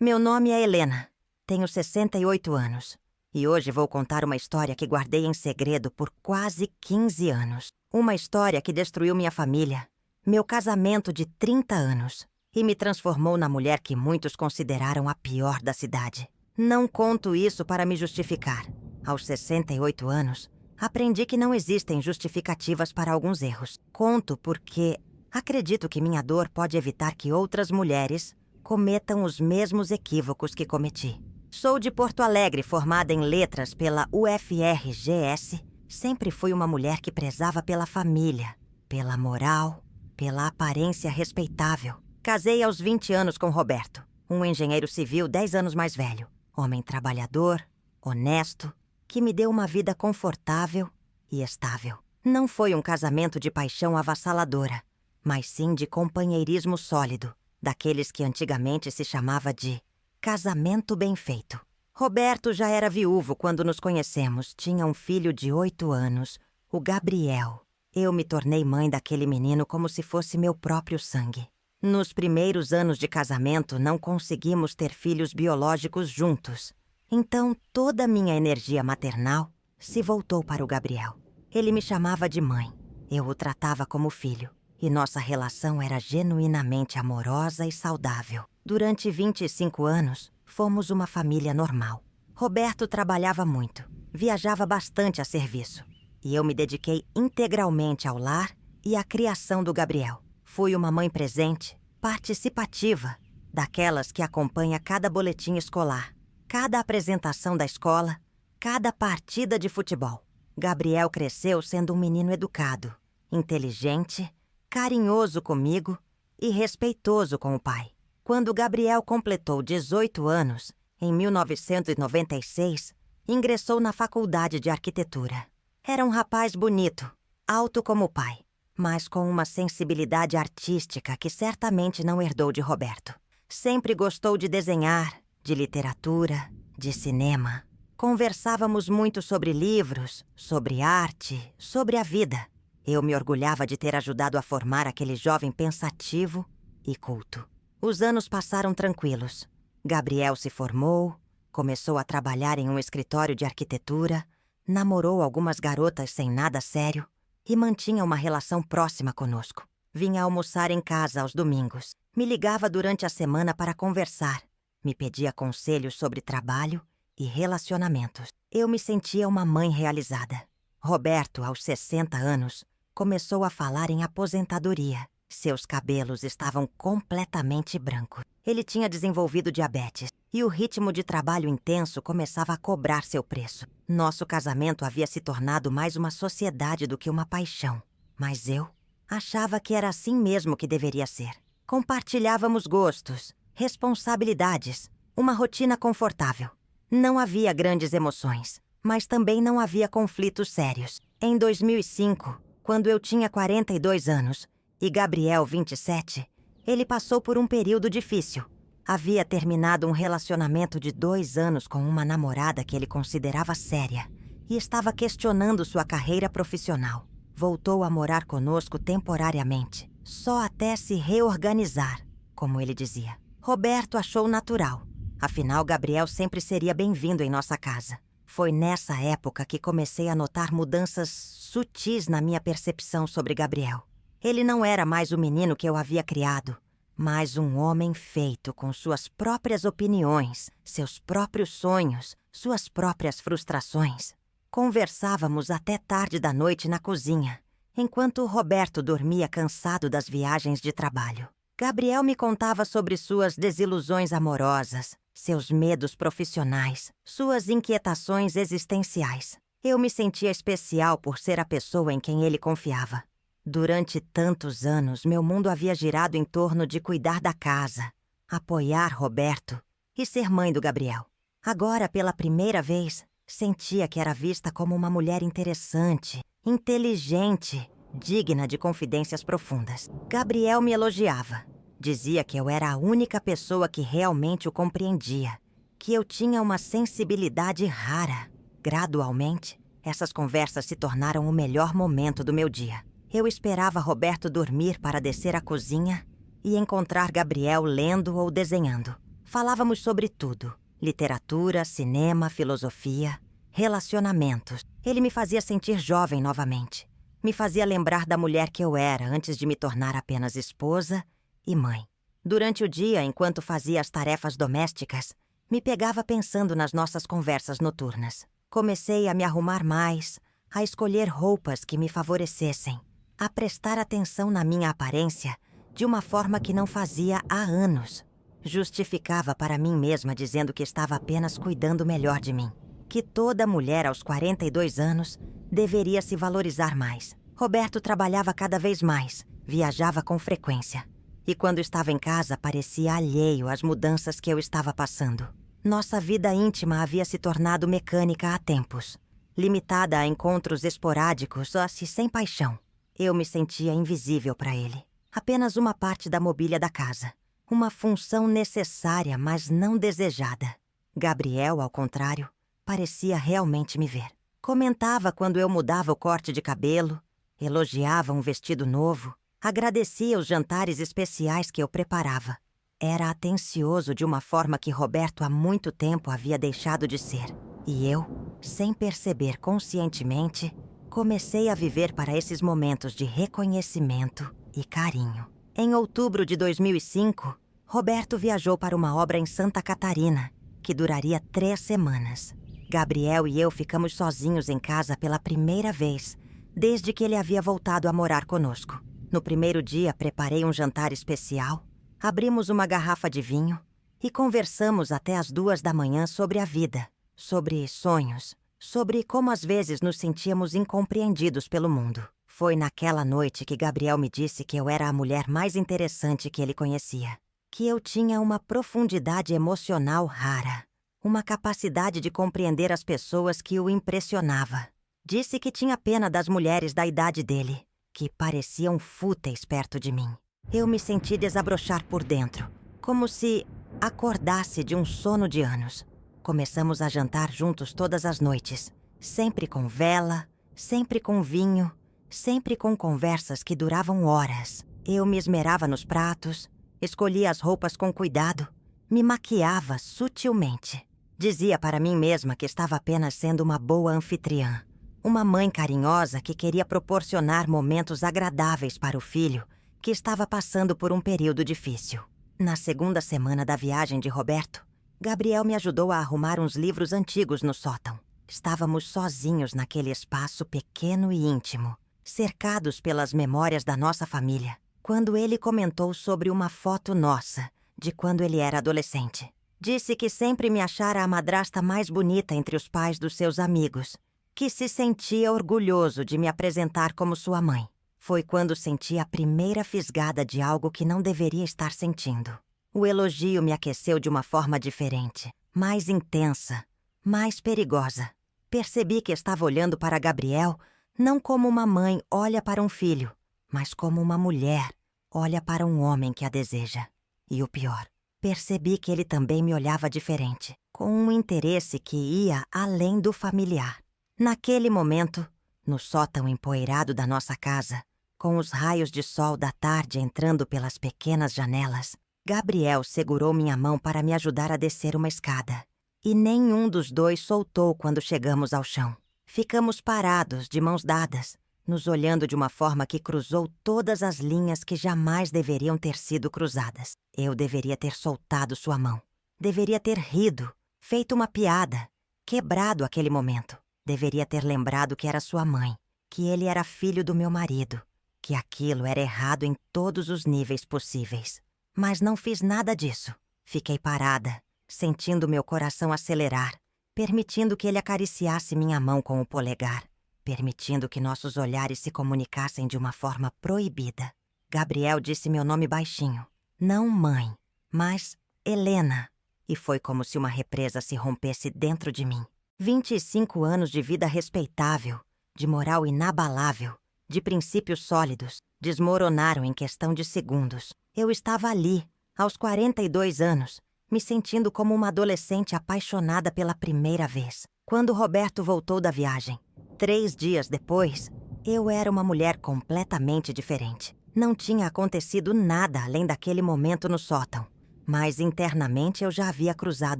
Meu nome é Helena, tenho 68 anos e hoje vou contar uma história que guardei em segredo por quase 15 anos. Uma história que destruiu minha família, meu casamento de 30 anos e me transformou na mulher que muitos consideraram a pior da cidade. Não conto isso para me justificar. Aos 68 anos, aprendi que não existem justificativas para alguns erros. Conto porque acredito que minha dor pode evitar que outras mulheres cometam os mesmos equívocos que cometi. Sou de Porto Alegre, formada em letras pela UFRGS. Sempre fui uma mulher que prezava pela família, pela moral, pela aparência respeitável. Casei aos 20 anos com Roberto, um engenheiro civil 10 anos mais velho. Homem trabalhador, honesto, que me deu uma vida confortável e estável. Não foi um casamento de paixão avassaladora, mas sim de companheirismo sólido, daqueles que antigamente se chamava de casamento bem feito. Roberto já era viúvo quando nos conhecemos. Tinha um filho de 8 anos, o Gabriel. Eu me tornei mãe daquele menino como se fosse meu próprio sangue. Nos primeiros anos de casamento, não conseguimos ter filhos biológicos juntos. Então, toda a minha energia maternal se voltou para o Gabriel. Ele me chamava de mãe. Eu o tratava como filho. E nossa relação era genuinamente amorosa e saudável. Durante 25 anos, fomos uma família normal. Roberto trabalhava muito, viajava bastante a serviço. E eu me dediquei integralmente ao lar e à criação do Gabriel. Fui uma mãe presente, participativa, daquelas que acompanha cada boletim escolar, cada apresentação da escola, cada partida de futebol. Gabriel cresceu sendo um menino educado, inteligente, carinhoso comigo e respeitoso com o pai. Quando Gabriel completou 18 anos, em 1996, ingressou na faculdade de arquitetura. Era um rapaz bonito, alto como o pai, mas com uma sensibilidade artística que certamente não herdou de Roberto. Sempre gostou de desenhar, de literatura, de cinema. Conversávamos muito sobre livros, sobre arte, sobre a vida. Eu me orgulhava de ter ajudado a formar aquele jovem pensativo e culto. Os anos passaram tranquilos. Gabriel se formou, começou a trabalhar em um escritório de arquitetura, namorou algumas garotas sem nada sério e mantinha uma relação próxima conosco. Vinha almoçar em casa aos domingos. Me ligava durante a semana para conversar. Me pedia conselhos sobre trabalho e relacionamentos. Eu me sentia uma mãe realizada. Roberto, aos 60 anos, começou a falar em aposentadoria. Seus cabelos estavam completamente brancos. Ele tinha desenvolvido diabetes e o ritmo de trabalho intenso começava a cobrar seu preço. Nosso casamento havia se tornado mais uma sociedade do que uma paixão. Mas eu achava que era assim mesmo que deveria ser. Compartilhávamos gostos, responsabilidades, uma rotina confortável. Não havia grandes emoções, mas também não havia conflitos sérios. Em 2005, quando eu tinha 42 anos e Gabriel 27, ele passou por um período difícil. Havia terminado um relacionamento de 2 anos com uma namorada que ele considerava séria e estava questionando sua carreira profissional. Voltou a morar conosco temporariamente, só até se reorganizar, como ele dizia. Roberto achou natural. Afinal, Gabriel sempre seria bem-vindo em nossa casa. Foi nessa época que comecei a notar mudanças sutis na minha percepção sobre Gabriel. Ele não era mais o menino que eu havia criado, mas um homem feito com suas próprias opiniões, seus próprios sonhos, suas próprias frustrações. Conversávamos até tarde da noite na cozinha, enquanto Roberto dormia cansado das viagens de trabalho. Gabriel me contava sobre suas desilusões amorosas, seus medos profissionais, suas inquietações existenciais. Eu me sentia especial por ser a pessoa em quem ele confiava. Durante tantos anos, meu mundo havia girado em torno de cuidar da casa, apoiar Roberto e ser mãe do Gabriel. Agora, pela primeira vez, sentia que era vista como uma mulher interessante, inteligente, digna de confidências profundas. Gabriel me elogiava. Dizia que eu era a única pessoa que realmente o compreendia, que eu tinha uma sensibilidade rara. Gradualmente, essas conversas se tornaram o melhor momento do meu dia. Eu esperava Roberto dormir para descer à cozinha e encontrar Gabriel lendo ou desenhando. Falávamos sobre tudo: literatura, cinema, filosofia, relacionamentos. Ele me fazia sentir jovem novamente. Me fazia lembrar da mulher que eu era antes de me tornar apenas esposa e mãe. Durante o dia, enquanto fazia as tarefas domésticas, me pegava pensando nas nossas conversas noturnas. Comecei a me arrumar mais, a escolher roupas que me favorecessem, a prestar atenção na minha aparência de uma forma que não fazia há anos. Justificava para mim mesma dizendo que estava apenas cuidando melhor de mim, que toda mulher aos 42 anos deveria se valorizar mais. Roberto trabalhava cada vez mais, viajava com frequência. E quando estava em casa, parecia alheio às mudanças que eu estava passando. Nossa vida íntima havia se tornado mecânica há tempos, limitada a encontros esporádicos ou sem paixão. Eu me sentia invisível para ele. Apenas uma parte da mobília da casa. Uma função necessária, mas não desejada. Gabriel, ao contrário, parecia realmente me ver. Comentava quando eu mudava o corte de cabelo, elogiava um vestido novo, agradecia os jantares especiais que eu preparava. Era atencioso de uma forma que Roberto há muito tempo havia deixado de ser. E eu, sem perceber conscientemente, comecei a viver para esses momentos de reconhecimento e carinho. Em outubro de 2005, Roberto viajou para uma obra em Santa Catarina, que duraria 3 semanas. Gabriel e eu ficamos sozinhos em casa pela primeira vez, desde que ele havia voltado a morar conosco. No primeiro dia, preparei um jantar especial, abrimos uma garrafa de vinho e conversamos até as 2 da manhã sobre a vida, sobre sonhos, sobre como às vezes nos sentíamos incompreendidos pelo mundo. Foi naquela noite que Gabriel me disse que eu era a mulher mais interessante que ele conhecia, que eu tinha uma profundidade emocional rara, uma capacidade de compreender as pessoas que o impressionava. Disse que tinha pena das mulheres da idade dele, que pareciam fúteis perto de mim. Eu me senti desabrochar por dentro, como se acordasse de um sono de anos. Começamos a jantar juntos todas as noites, sempre com vela, sempre com vinho, sempre com conversas que duravam horas. Eu me esmerava nos pratos, escolhia as roupas com cuidado, me maquiava sutilmente. Dizia para mim mesma que estava apenas sendo uma boa anfitriã, uma mãe carinhosa que queria proporcionar momentos agradáveis para o filho que estava passando por um período difícil. Na segunda semana da viagem de Roberto, Gabriel me ajudou a arrumar uns livros antigos no sótão. Estávamos sozinhos naquele espaço pequeno e íntimo, cercados pelas memórias da nossa família, quando ele comentou sobre uma foto nossa, de quando ele era adolescente. Disse que sempre me achara a madrasta mais bonita entre os pais dos seus amigos, que se sentia orgulhoso de me apresentar como sua mãe. Foi quando senti a primeira fisgada de algo que não deveria estar sentindo. O elogio me aqueceu de uma forma diferente, mais intensa, mais perigosa. Percebi que estava olhando para Gabriel não como uma mãe olha para um filho, mas como uma mulher olha para um homem que a deseja. E o pior, percebi que ele também me olhava diferente, com um interesse que ia além do familiar. Naquele momento, no sótão empoeirado da nossa casa, com os raios de sol da tarde entrando pelas pequenas janelas, Gabriel segurou minha mão para me ajudar a descer uma escada. E nenhum dos dois soltou quando chegamos ao chão. Ficamos parados, de mãos dadas, nos olhando de uma forma que cruzou todas as linhas que jamais deveriam ter sido cruzadas. Eu deveria ter soltado sua mão. Deveria ter rido, feito uma piada, quebrado aquele momento. Deveria ter lembrado que era sua mãe, que ele era filho do meu marido, que aquilo era errado em todos os níveis possíveis. Mas não fiz nada disso. Fiquei parada, sentindo meu coração acelerar, permitindo que ele acariciasse minha mão com o polegar, permitindo que nossos olhares se comunicassem de uma forma proibida. Gabriel disse meu nome baixinho. Não mãe, mas Helena. E foi como se uma represa se rompesse dentro de mim. 25 anos de vida respeitável, de moral inabalável, de princípios sólidos, desmoronaram em questão de segundos. Eu estava ali, aos 42 anos, me sentindo como uma adolescente apaixonada pela primeira vez. Quando Roberto voltou da viagem, 3 dias depois, eu era uma mulher completamente diferente. Não tinha acontecido nada além daquele momento no sótão, Mas internamente eu já havia cruzado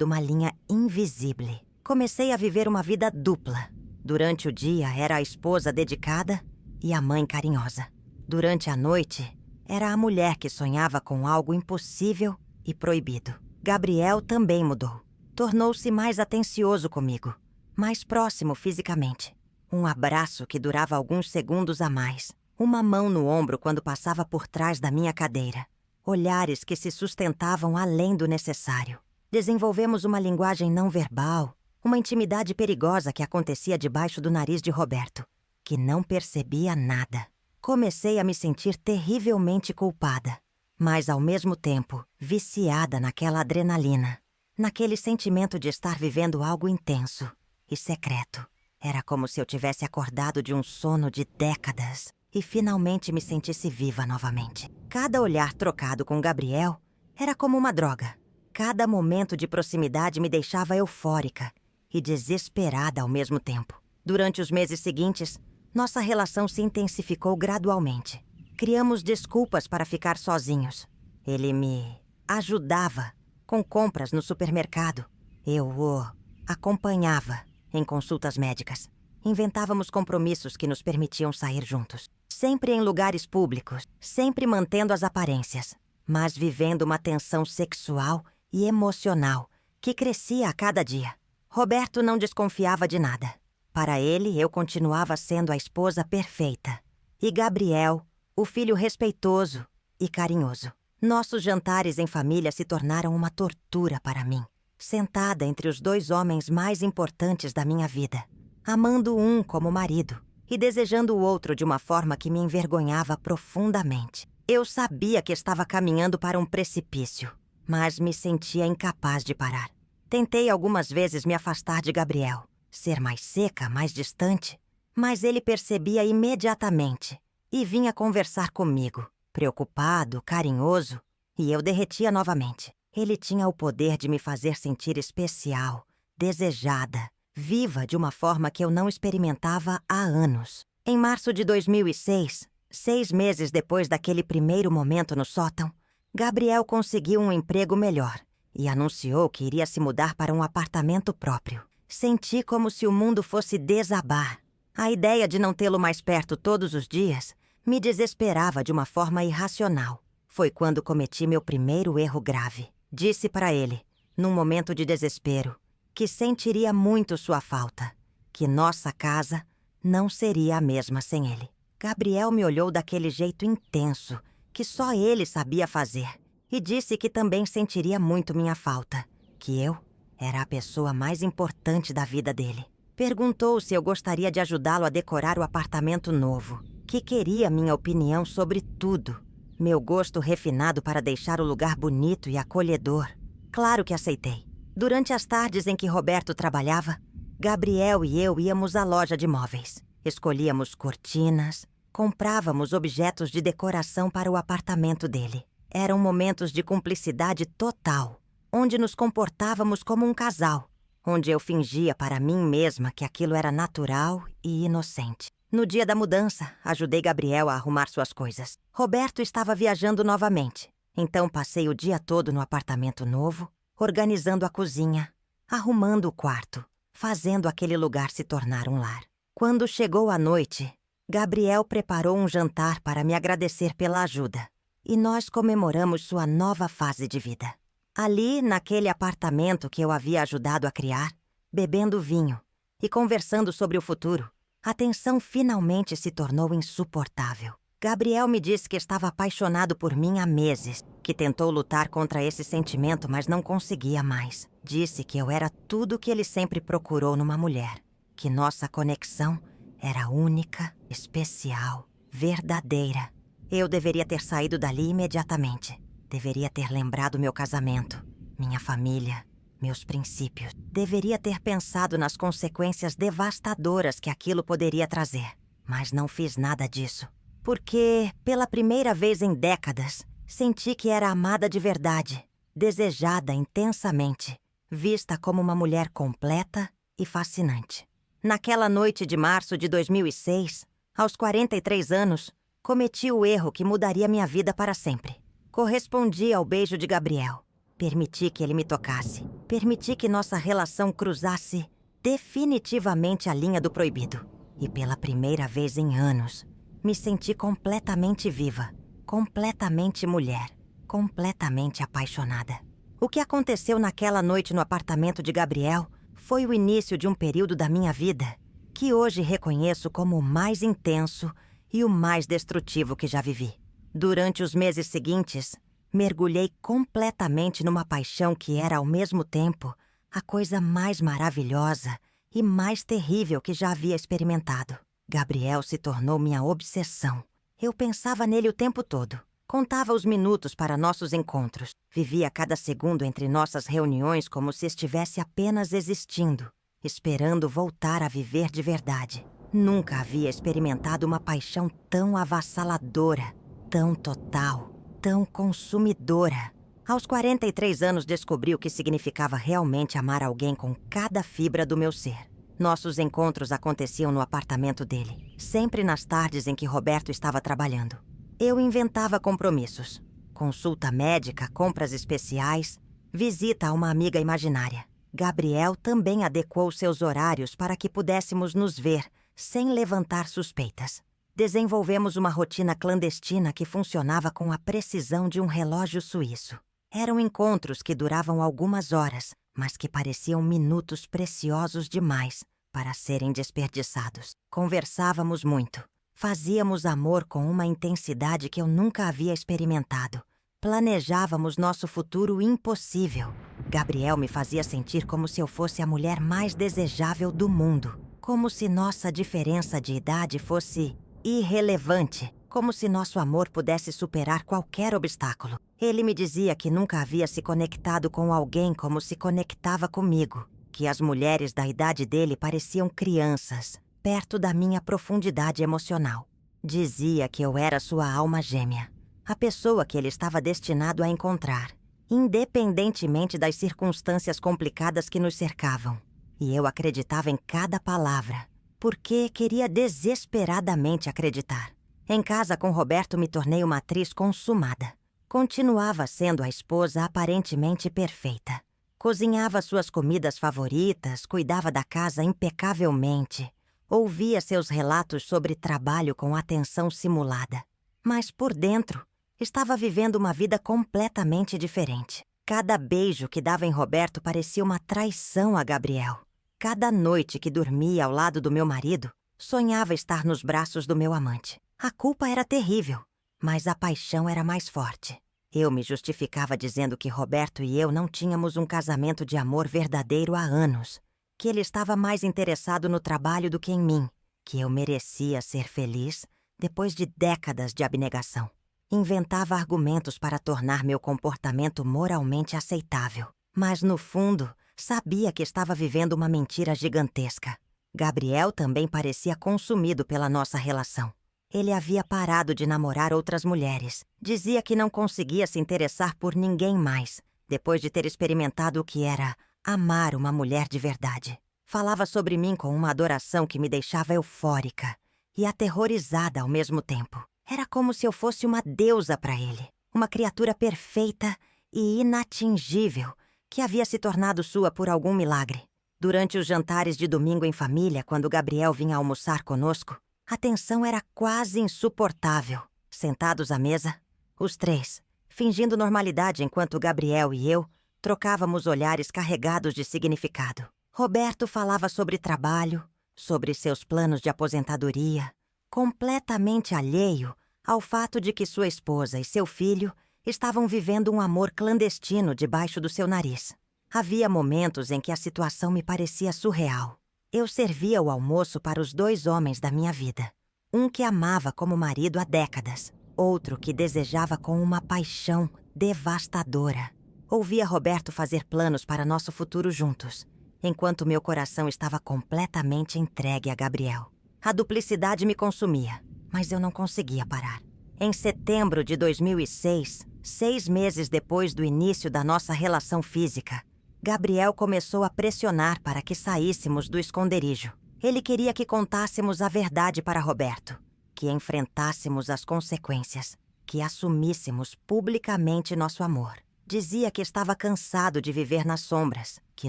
uma linha invisível. Comecei a viver uma vida dupla. Durante o dia era a esposa dedicada e a mãe carinhosa. Durante a noite, era a mulher que sonhava com algo impossível e proibido. Gabriel também mudou. Tornou-se mais atencioso comigo, mais próximo fisicamente. Um abraço que durava alguns segundos a mais. Uma mão no ombro quando passava por trás da minha cadeira. Olhares que se sustentavam além do necessário. Desenvolvemos uma linguagem não verbal, uma intimidade perigosa que acontecia debaixo do nariz de Roberto, que não percebia nada. Comecei a me sentir terrivelmente culpada, mas ao mesmo tempo viciada naquela adrenalina, naquele sentimento de estar vivendo algo intenso e secreto. Era como se eu tivesse acordado de um sono de décadas e finalmente me sentisse viva novamente. Cada olhar trocado com Gabriel era como uma droga. Cada momento de proximidade me deixava eufórica e desesperada ao mesmo tempo. Durante os meses seguintes, nossa relação se intensificou gradualmente. Criamos desculpas para ficar sozinhos. Ele me ajudava com compras no supermercado. Eu o acompanhava em consultas médicas. Inventávamos compromissos que nos permitiam sair juntos. Sempre em lugares públicos, sempre mantendo as aparências, mas vivendo uma tensão sexual e emocional que crescia a cada dia. Roberto não desconfiava de nada. Para ele, eu continuava sendo a esposa perfeita. E Gabriel, o filho respeitoso e carinhoso. Nossos jantares em família se tornaram uma tortura para mim. Sentada entre os dois homens mais importantes da minha vida. Amando um como marido e desejando o outro de uma forma que me envergonhava profundamente. Eu sabia que estava caminhando para um precipício, mas me sentia incapaz de parar. Tentei algumas vezes me afastar de Gabriel. Ser mais seca, mais distante, mas ele percebia imediatamente e vinha conversar comigo, preocupado, carinhoso, e eu derretia novamente. Ele tinha o poder de me fazer sentir especial, desejada, viva de uma forma que eu não experimentava há anos. Em março de 2006, 6 meses depois daquele primeiro momento no sótão, Gabriel conseguiu um emprego melhor e anunciou que iria se mudar para um apartamento próprio. Senti como se o mundo fosse desabar. A ideia de não tê-lo mais perto todos os dias me desesperava de uma forma irracional. Foi quando cometi meu primeiro erro grave. Disse para ele, num momento de desespero, que sentiria muito sua falta, que nossa casa não seria a mesma sem ele. Gabriel me olhou daquele jeito intenso, que só ele sabia fazer, e disse que também sentiria muito minha falta, que eu era a pessoa mais importante da vida dele. Perguntou se eu gostaria de ajudá-lo a decorar o apartamento novo, que queria minha opinião sobre tudo. Meu gosto refinado para deixar o lugar bonito e acolhedor. Claro que aceitei. Durante as tardes em que Roberto trabalhava, Gabriel e eu íamos à loja de móveis. Escolhíamos cortinas, comprávamos objetos de decoração para o apartamento dele. Eram momentos de cumplicidade total, onde nos comportávamos como um casal, onde eu fingia para mim mesma que aquilo era natural e inocente. No dia da mudança, ajudei Gabriel a arrumar suas coisas. Roberto estava viajando novamente, então passei o dia todo no apartamento novo, organizando a cozinha, arrumando o quarto, fazendo aquele lugar se tornar um lar. Quando chegou a noite, Gabriel preparou um jantar para me agradecer pela ajuda, e nós comemoramos sua nova fase de vida. Ali, naquele apartamento que eu havia ajudado a criar, bebendo vinho e conversando sobre o futuro, a tensão finalmente se tornou insuportável. Gabriel me disse que estava apaixonado por mim há meses, que tentou lutar contra esse sentimento, mas não conseguia mais. Disse que eu era tudo o que ele sempre procurou numa mulher, que nossa conexão era única, especial, verdadeira. Eu deveria ter saído dali imediatamente. Deveria ter lembrado meu casamento, minha família, meus princípios. Deveria ter pensado nas consequências devastadoras que aquilo poderia trazer. Mas não fiz nada disso. Porque, pela primeira vez em décadas, senti que era amada de verdade, desejada intensamente, vista como uma mulher completa e fascinante. Naquela noite de março de 2006, aos 43 anos, cometi o erro que mudaria minha vida para sempre. Correspondi ao beijo de Gabriel. Permiti que ele me tocasse. Permiti que nossa relação cruzasse definitivamente a linha do proibido. E pela primeira vez em anos, me senti completamente viva, completamente mulher, completamente apaixonada. O que aconteceu naquela noite no apartamento de Gabriel foi o início de um período da minha vida que hoje reconheço como o mais intenso e o mais destrutivo que já vivi. Durante os meses seguintes, mergulhei completamente numa paixão que era, ao mesmo tempo, a coisa mais maravilhosa e mais terrível que já havia experimentado. Gabriel se tornou minha obsessão. Eu pensava nele o tempo todo. Contava os minutos para nossos encontros. Vivia cada segundo entre nossas reuniões como se estivesse apenas existindo, esperando voltar a viver de verdade. Nunca havia experimentado uma paixão tão avassaladora, tão total, tão consumidora. Aos 43 anos descobri o que significava realmente amar alguém com cada fibra do meu ser. Nossos encontros aconteciam no apartamento dele, sempre nas tardes em que Roberto estava trabalhando. Eu inventava compromissos. Consulta médica, compras especiais, visita a uma amiga imaginária. Gabriel também adequou seus horários para que pudéssemos nos ver, sem levantar suspeitas. Desenvolvemos uma rotina clandestina que funcionava com a precisão de um relógio suíço. Eram encontros que duravam algumas horas, mas que pareciam minutos preciosos demais para serem desperdiçados. Conversávamos muito. Fazíamos amor com uma intensidade que eu nunca havia experimentado. Planejávamos nosso futuro impossível. Gabriel me fazia sentir como se eu fosse a mulher mais desejável do mundo. Como se nossa diferença de idade fosse irrelevante. Como se nosso amor pudesse superar qualquer obstáculo. Ele me dizia que nunca havia se conectado com alguém como se conectava comigo. Que as mulheres da idade dele pareciam crianças, perto da minha profundidade emocional. Dizia que eu era sua alma gêmea, a pessoa que ele estava destinado a encontrar, independentemente das circunstâncias complicadas que nos cercavam. E eu acreditava em cada palavra, porque queria desesperadamente acreditar. Em casa com Roberto me tornei uma atriz consumada. Continuava sendo a esposa aparentemente perfeita. Cozinhava suas comidas favoritas, cuidava da casa impecavelmente. Ouvia seus relatos sobre trabalho com atenção simulada. Mas por dentro, estava vivendo uma vida completamente diferente. Cada beijo que dava em Roberto parecia uma traição a Gabriel. Cada noite que dormia ao lado do meu marido, sonhava estar nos braços do meu amante. A culpa era terrível, mas a paixão era mais forte. Eu me justificava dizendo que Roberto e eu não tínhamos um casamento de amor verdadeiro há anos, que ele estava mais interessado no trabalho do que em mim, que eu merecia ser feliz depois de décadas de abnegação. Inventava argumentos para tornar meu comportamento moralmente aceitável, mas no fundo sabia que estava vivendo uma mentira gigantesca. Gabriel também parecia consumido pela nossa relação. Ele havia parado de namorar outras mulheres. Dizia que não conseguia se interessar por ninguém mais, depois de ter experimentado o que era amar uma mulher de verdade. Falava sobre mim com uma adoração que me deixava eufórica e aterrorizada ao mesmo tempo. Era como se eu fosse uma deusa para ele, uma criatura perfeita e inatingível que havia se tornado sua por algum milagre. Durante os jantares de domingo em família, quando Gabriel vinha almoçar conosco, a tensão era quase insuportável. Sentados à mesa, os três, fingindo normalidade enquanto Gabriel e eu trocávamos olhares carregados de significado. Roberto falava sobre trabalho, sobre seus planos de aposentadoria, completamente alheio ao fato de que sua esposa e seu filho estavam vivendo um amor clandestino debaixo do seu nariz. Havia momentos em que a situação me parecia surreal. Eu servia o almoço para os dois homens da minha vida. Um que amava como marido há décadas, outro que desejava com uma paixão devastadora. Ouvia Roberto fazer planos para nosso futuro juntos, enquanto meu coração estava completamente entregue a Gabriel. A duplicidade me consumia, mas eu não conseguia parar. Em setembro de 2006, 6 meses depois do início da nossa relação física, Gabriel começou a pressionar para que saíssemos do esconderijo. Ele queria que contássemos a verdade para Roberto, que enfrentássemos as consequências, que assumíssemos publicamente nosso amor. Dizia que estava cansado de viver nas sombras, que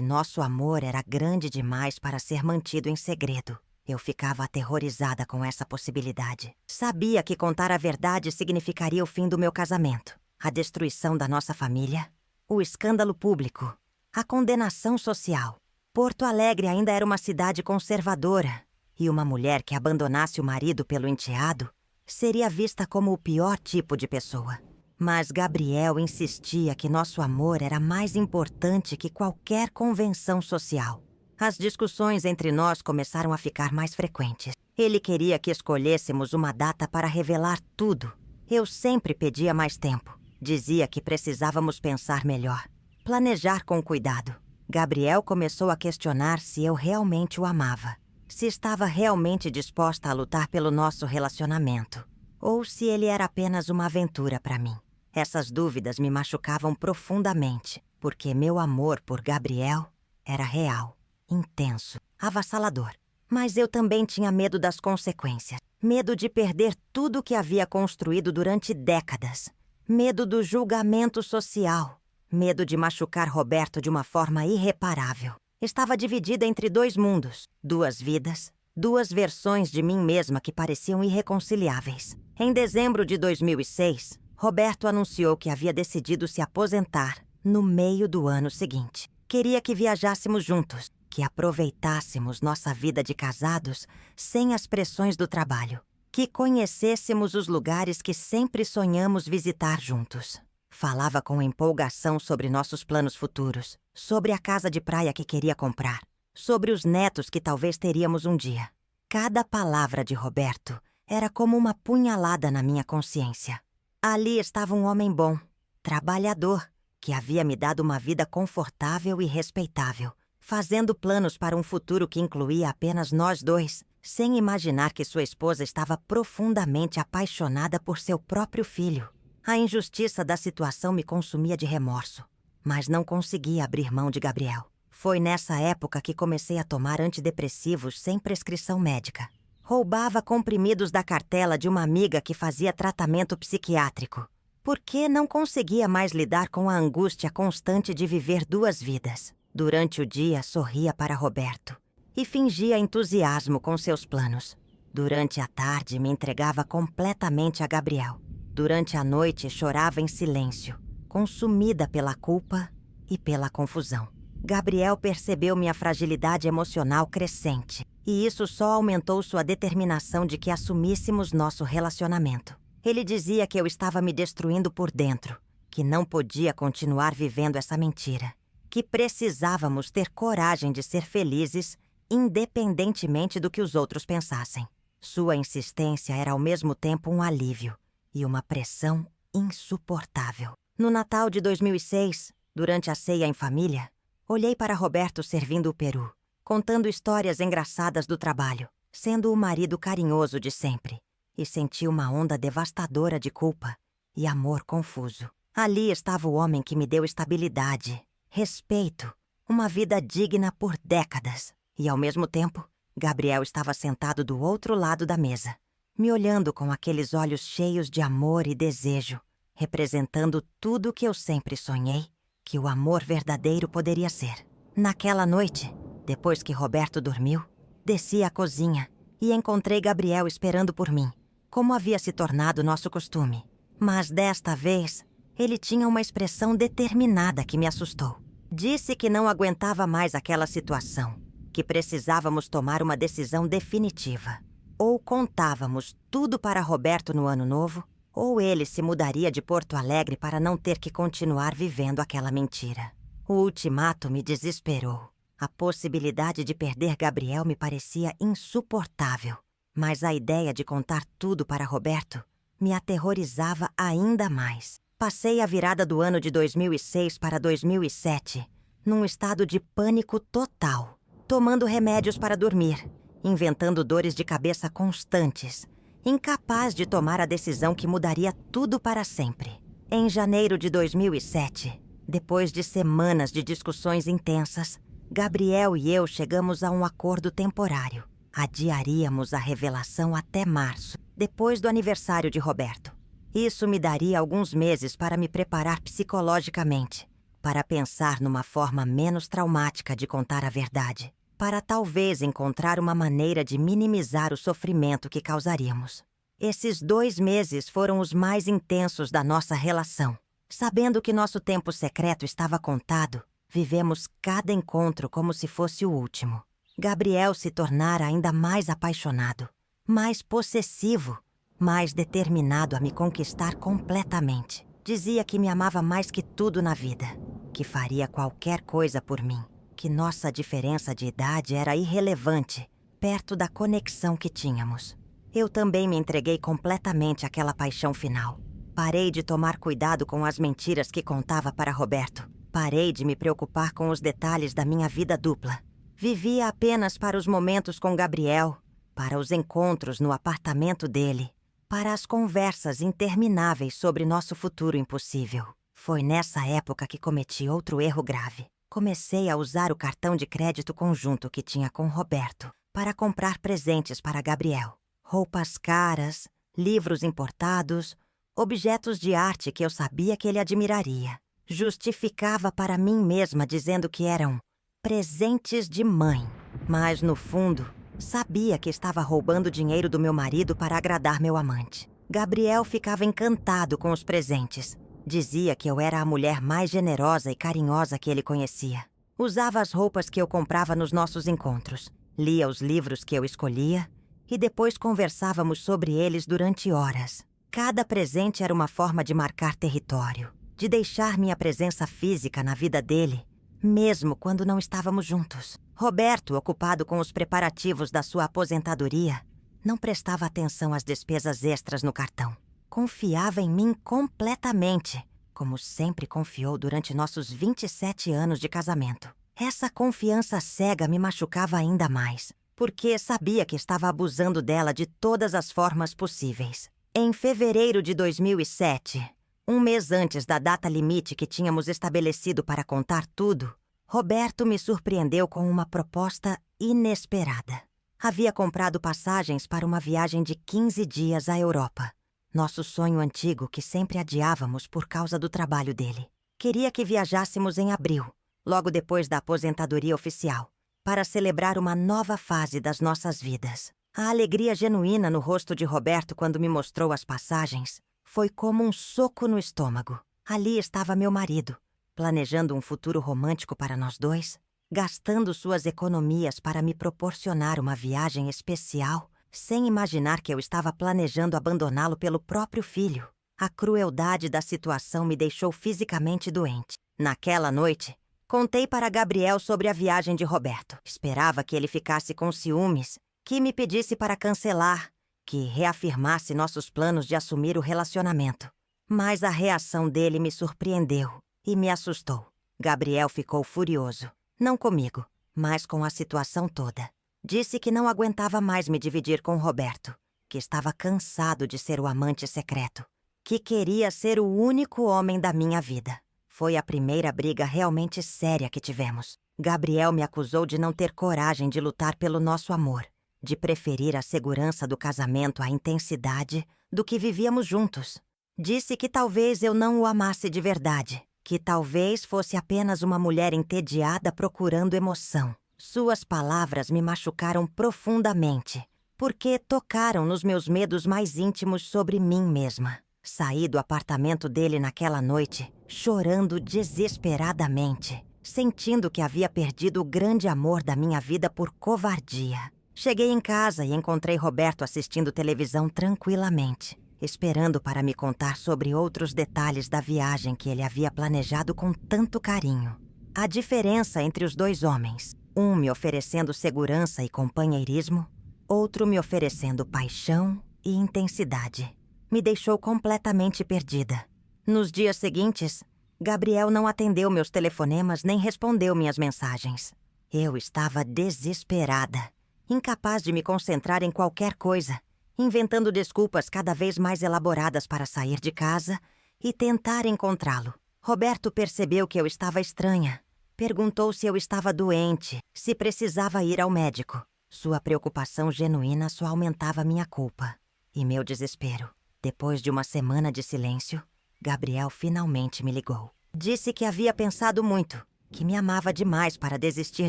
nosso amor era grande demais para ser mantido em segredo. Eu ficava aterrorizada com essa possibilidade. Sabia que contar a verdade significaria o fim do meu casamento, a destruição da nossa família, o escândalo público, a condenação social. Porto Alegre ainda era uma cidade conservadora, e uma mulher que abandonasse o marido pelo enteado seria vista como o pior tipo de pessoa. Mas Gabriel insistia que nosso amor era mais importante que qualquer convenção social. As discussões entre nós começaram a ficar mais frequentes. Ele queria que escolhêssemos uma data para revelar tudo. Eu sempre pedia mais tempo. Dizia que precisávamos pensar melhor, planejar com cuidado. Gabriel começou a questionar se eu realmente o amava, se estava realmente disposta a lutar pelo nosso relacionamento, ou se ele era apenas uma aventura para mim. Essas dúvidas me machucavam profundamente, porque meu amor por Gabriel era real, intenso, avassalador. Mas eu também tinha medo das consequências, medo de perder tudo que havia construído durante décadas, medo do julgamento social, medo de machucar Roberto de uma forma irreparável. Estava dividida entre dois mundos, duas vidas, duas versões de mim mesma que pareciam irreconciliáveis. Em dezembro de 2006, Roberto anunciou que havia decidido se aposentar no meio do ano seguinte. Queria que viajássemos juntos, que aproveitássemos nossa vida de casados sem as pressões do trabalho, que conhecêssemos os lugares que sempre sonhamos visitar juntos. Falava com empolgação sobre nossos planos futuros, sobre a casa de praia que queria comprar, sobre os netos que talvez teríamos um dia. Cada palavra de Roberto era como uma punhalada na minha consciência. Ali estava um homem bom, trabalhador, que havia me dado uma vida confortável e respeitável, fazendo planos para um futuro que incluía apenas nós dois, sem imaginar que sua esposa estava profundamente apaixonada por seu próprio filho. A injustiça da situação me consumia de remorso, mas não conseguia abrir mão de Gabriel. Foi nessa época que comecei a tomar antidepressivos sem prescrição médica. Roubava comprimidos da cartela de uma amiga que fazia tratamento psiquiátrico, porque não conseguia mais lidar com a angústia constante de viver duas vidas. Durante o dia, sorria para Roberto e fingia entusiasmo com seus planos. Durante a tarde, me entregava completamente a Gabriel. Durante a noite, chorava em silêncio, consumida pela culpa e pela confusão. Gabriel percebeu minha fragilidade emocional crescente, e isso só aumentou sua determinação de que assumíssemos nosso relacionamento. Ele dizia que eu estava me destruindo por dentro, que não podia continuar vivendo essa mentira, que precisávamos ter coragem de ser felizes, independentemente do que os outros pensassem. Sua insistência era ao mesmo tempo um alívio e uma pressão insuportável. No Natal de 2006, durante a ceia em família, olhei para Roberto servindo o peru, contando histórias engraçadas do trabalho, sendo o marido carinhoso de sempre, e senti uma onda devastadora de culpa e amor confuso. Ali estava o homem que me deu estabilidade, respeito, uma vida digna por décadas. E, ao mesmo tempo, Gabriel estava sentado do outro lado da mesa, me olhando com aqueles olhos cheios de amor e desejo, representando tudo que eu sempre sonhei que o amor verdadeiro poderia ser. Naquela noite, depois que Roberto dormiu, desci à cozinha e encontrei Gabriel esperando por mim, como havia se tornado nosso costume. Mas desta vez, ele tinha uma expressão determinada que me assustou. Disse que não aguentava mais aquela situação, que precisávamos tomar uma decisão definitiva. Ou contávamos tudo para Roberto no ano novo, ou ele se mudaria de Porto Alegre para não ter que continuar vivendo aquela mentira. O ultimato me desesperou. A possibilidade de perder Gabriel me parecia insuportável, mas a ideia de contar tudo para Roberto me aterrorizava ainda mais. Passei a virada do ano de 2006 para 2007 num estado de pânico total, tomando remédios para dormir, inventando dores de cabeça constantes, incapaz de tomar a decisão que mudaria tudo para sempre. Em janeiro de 2007, depois de semanas de discussões intensas, Gabriel e eu chegamos a um acordo temporário. Adiaríamos a revelação até março, depois do aniversário de Roberto. Isso me daria alguns meses para me preparar psicologicamente, para pensar numa forma menos traumática de contar a verdade, para talvez encontrar uma maneira de minimizar o sofrimento que causaríamos. Esses 2 meses foram os mais intensos da nossa relação. Sabendo que nosso tempo secreto estava contado, vivemos cada encontro como se fosse o último. Gabriel se tornara ainda mais apaixonado, mais possessivo, mais determinado a me conquistar completamente. Dizia que me amava mais que tudo na vida, que faria qualquer coisa por mim, que nossa diferença de idade era irrelevante, perto da conexão que tínhamos. Eu também me entreguei completamente àquela paixão final. Parei de tomar cuidado com as mentiras que contava para Roberto. Parei de me preocupar com os detalhes da minha vida dupla. Vivia apenas para os momentos com Gabriel, para os encontros no apartamento dele, para as conversas intermináveis sobre nosso futuro impossível. Foi nessa época que cometi outro erro grave. Comecei a usar o cartão de crédito conjunto que tinha com Roberto para comprar presentes para Gabriel. Roupas caras, livros importados, objetos de arte que eu sabia que ele admiraria. Justificava para mim mesma dizendo que eram presentes de mãe. Mas, no fundo, sabia que estava roubando dinheiro do meu marido para agradar meu amante. Gabriel ficava encantado com os presentes. Dizia que eu era a mulher mais generosa e carinhosa que ele conhecia. Usava as roupas que eu comprava nos nossos encontros. Lia os livros que eu escolhia e depois conversávamos sobre eles durante horas. Cada presente era uma forma de marcar território, de deixar minha presença física na vida dele, mesmo quando não estávamos juntos. Roberto, ocupado com os preparativos da sua aposentadoria, não prestava atenção às despesas extras no cartão. Confiava em mim completamente, como sempre confiou durante nossos 27 anos de casamento. Essa confiança cega me machucava ainda mais, porque sabia que estava abusando dela de todas as formas possíveis. Em fevereiro de 2007, um mês antes da data limite que tínhamos estabelecido para contar tudo, Roberto me surpreendeu com uma proposta inesperada. Havia comprado passagens para uma viagem de 15 dias à Europa. Nosso sonho antigo que sempre adiávamos por causa do trabalho dele. Queria que viajássemos em abril, logo depois da aposentadoria oficial, para celebrar uma nova fase das nossas vidas. A alegria genuína no rosto de Roberto quando me mostrou as passagens foi como um soco no estômago. Ali estava meu marido, planejando um futuro romântico para nós dois, gastando suas economias para me proporcionar uma viagem especial, sem imaginar que eu estava planejando abandoná-lo pelo próprio filho. A crueldade da situação me deixou fisicamente doente. Naquela noite, contei para Gabriel sobre a viagem de Roberto. Esperava que ele ficasse com ciúmes, que me pedisse para cancelar, que reafirmasse nossos planos de assumir o relacionamento. Mas a reação dele me surpreendeu e me assustou. Gabriel ficou furioso. Não comigo, mas com a situação toda. Disse que não aguentava mais me dividir com Roberto, que estava cansado de ser o amante secreto, que queria ser o único homem da minha vida. Foi a primeira briga realmente séria que tivemos. Gabriel me acusou de não ter coragem de lutar pelo nosso amor, de preferir a segurança do casamento à intensidade do que vivíamos juntos. Disse que talvez eu não o amasse de verdade, que talvez fosse apenas uma mulher entediada procurando emoção. Suas palavras me machucaram profundamente, porque tocaram nos meus medos mais íntimos sobre mim mesma. Saí do apartamento dele naquela noite, chorando desesperadamente, sentindo que havia perdido o grande amor da minha vida por covardia. Cheguei em casa e encontrei Roberto assistindo televisão tranquilamente, esperando para me contar sobre outros detalhes da viagem que ele havia planejado com tanto carinho. A diferença entre os dois homens, um me oferecendo segurança e companheirismo, outro me oferecendo paixão e intensidade, me deixou completamente perdida. Nos dias seguintes, Gabriel não atendeu meus telefonemas nem respondeu minhas mensagens. Eu estava desesperada, incapaz de me concentrar em qualquer coisa, inventando desculpas cada vez mais elaboradas para sair de casa e tentar encontrá-lo. Roberto percebeu que eu estava estranha. Perguntou se eu estava doente, se precisava ir ao médico. Sua preocupação genuína só aumentava minha culpa e meu desespero. Depois de uma semana de silêncio, Gabriel finalmente me ligou. Disse que havia pensado muito, que me amava demais para desistir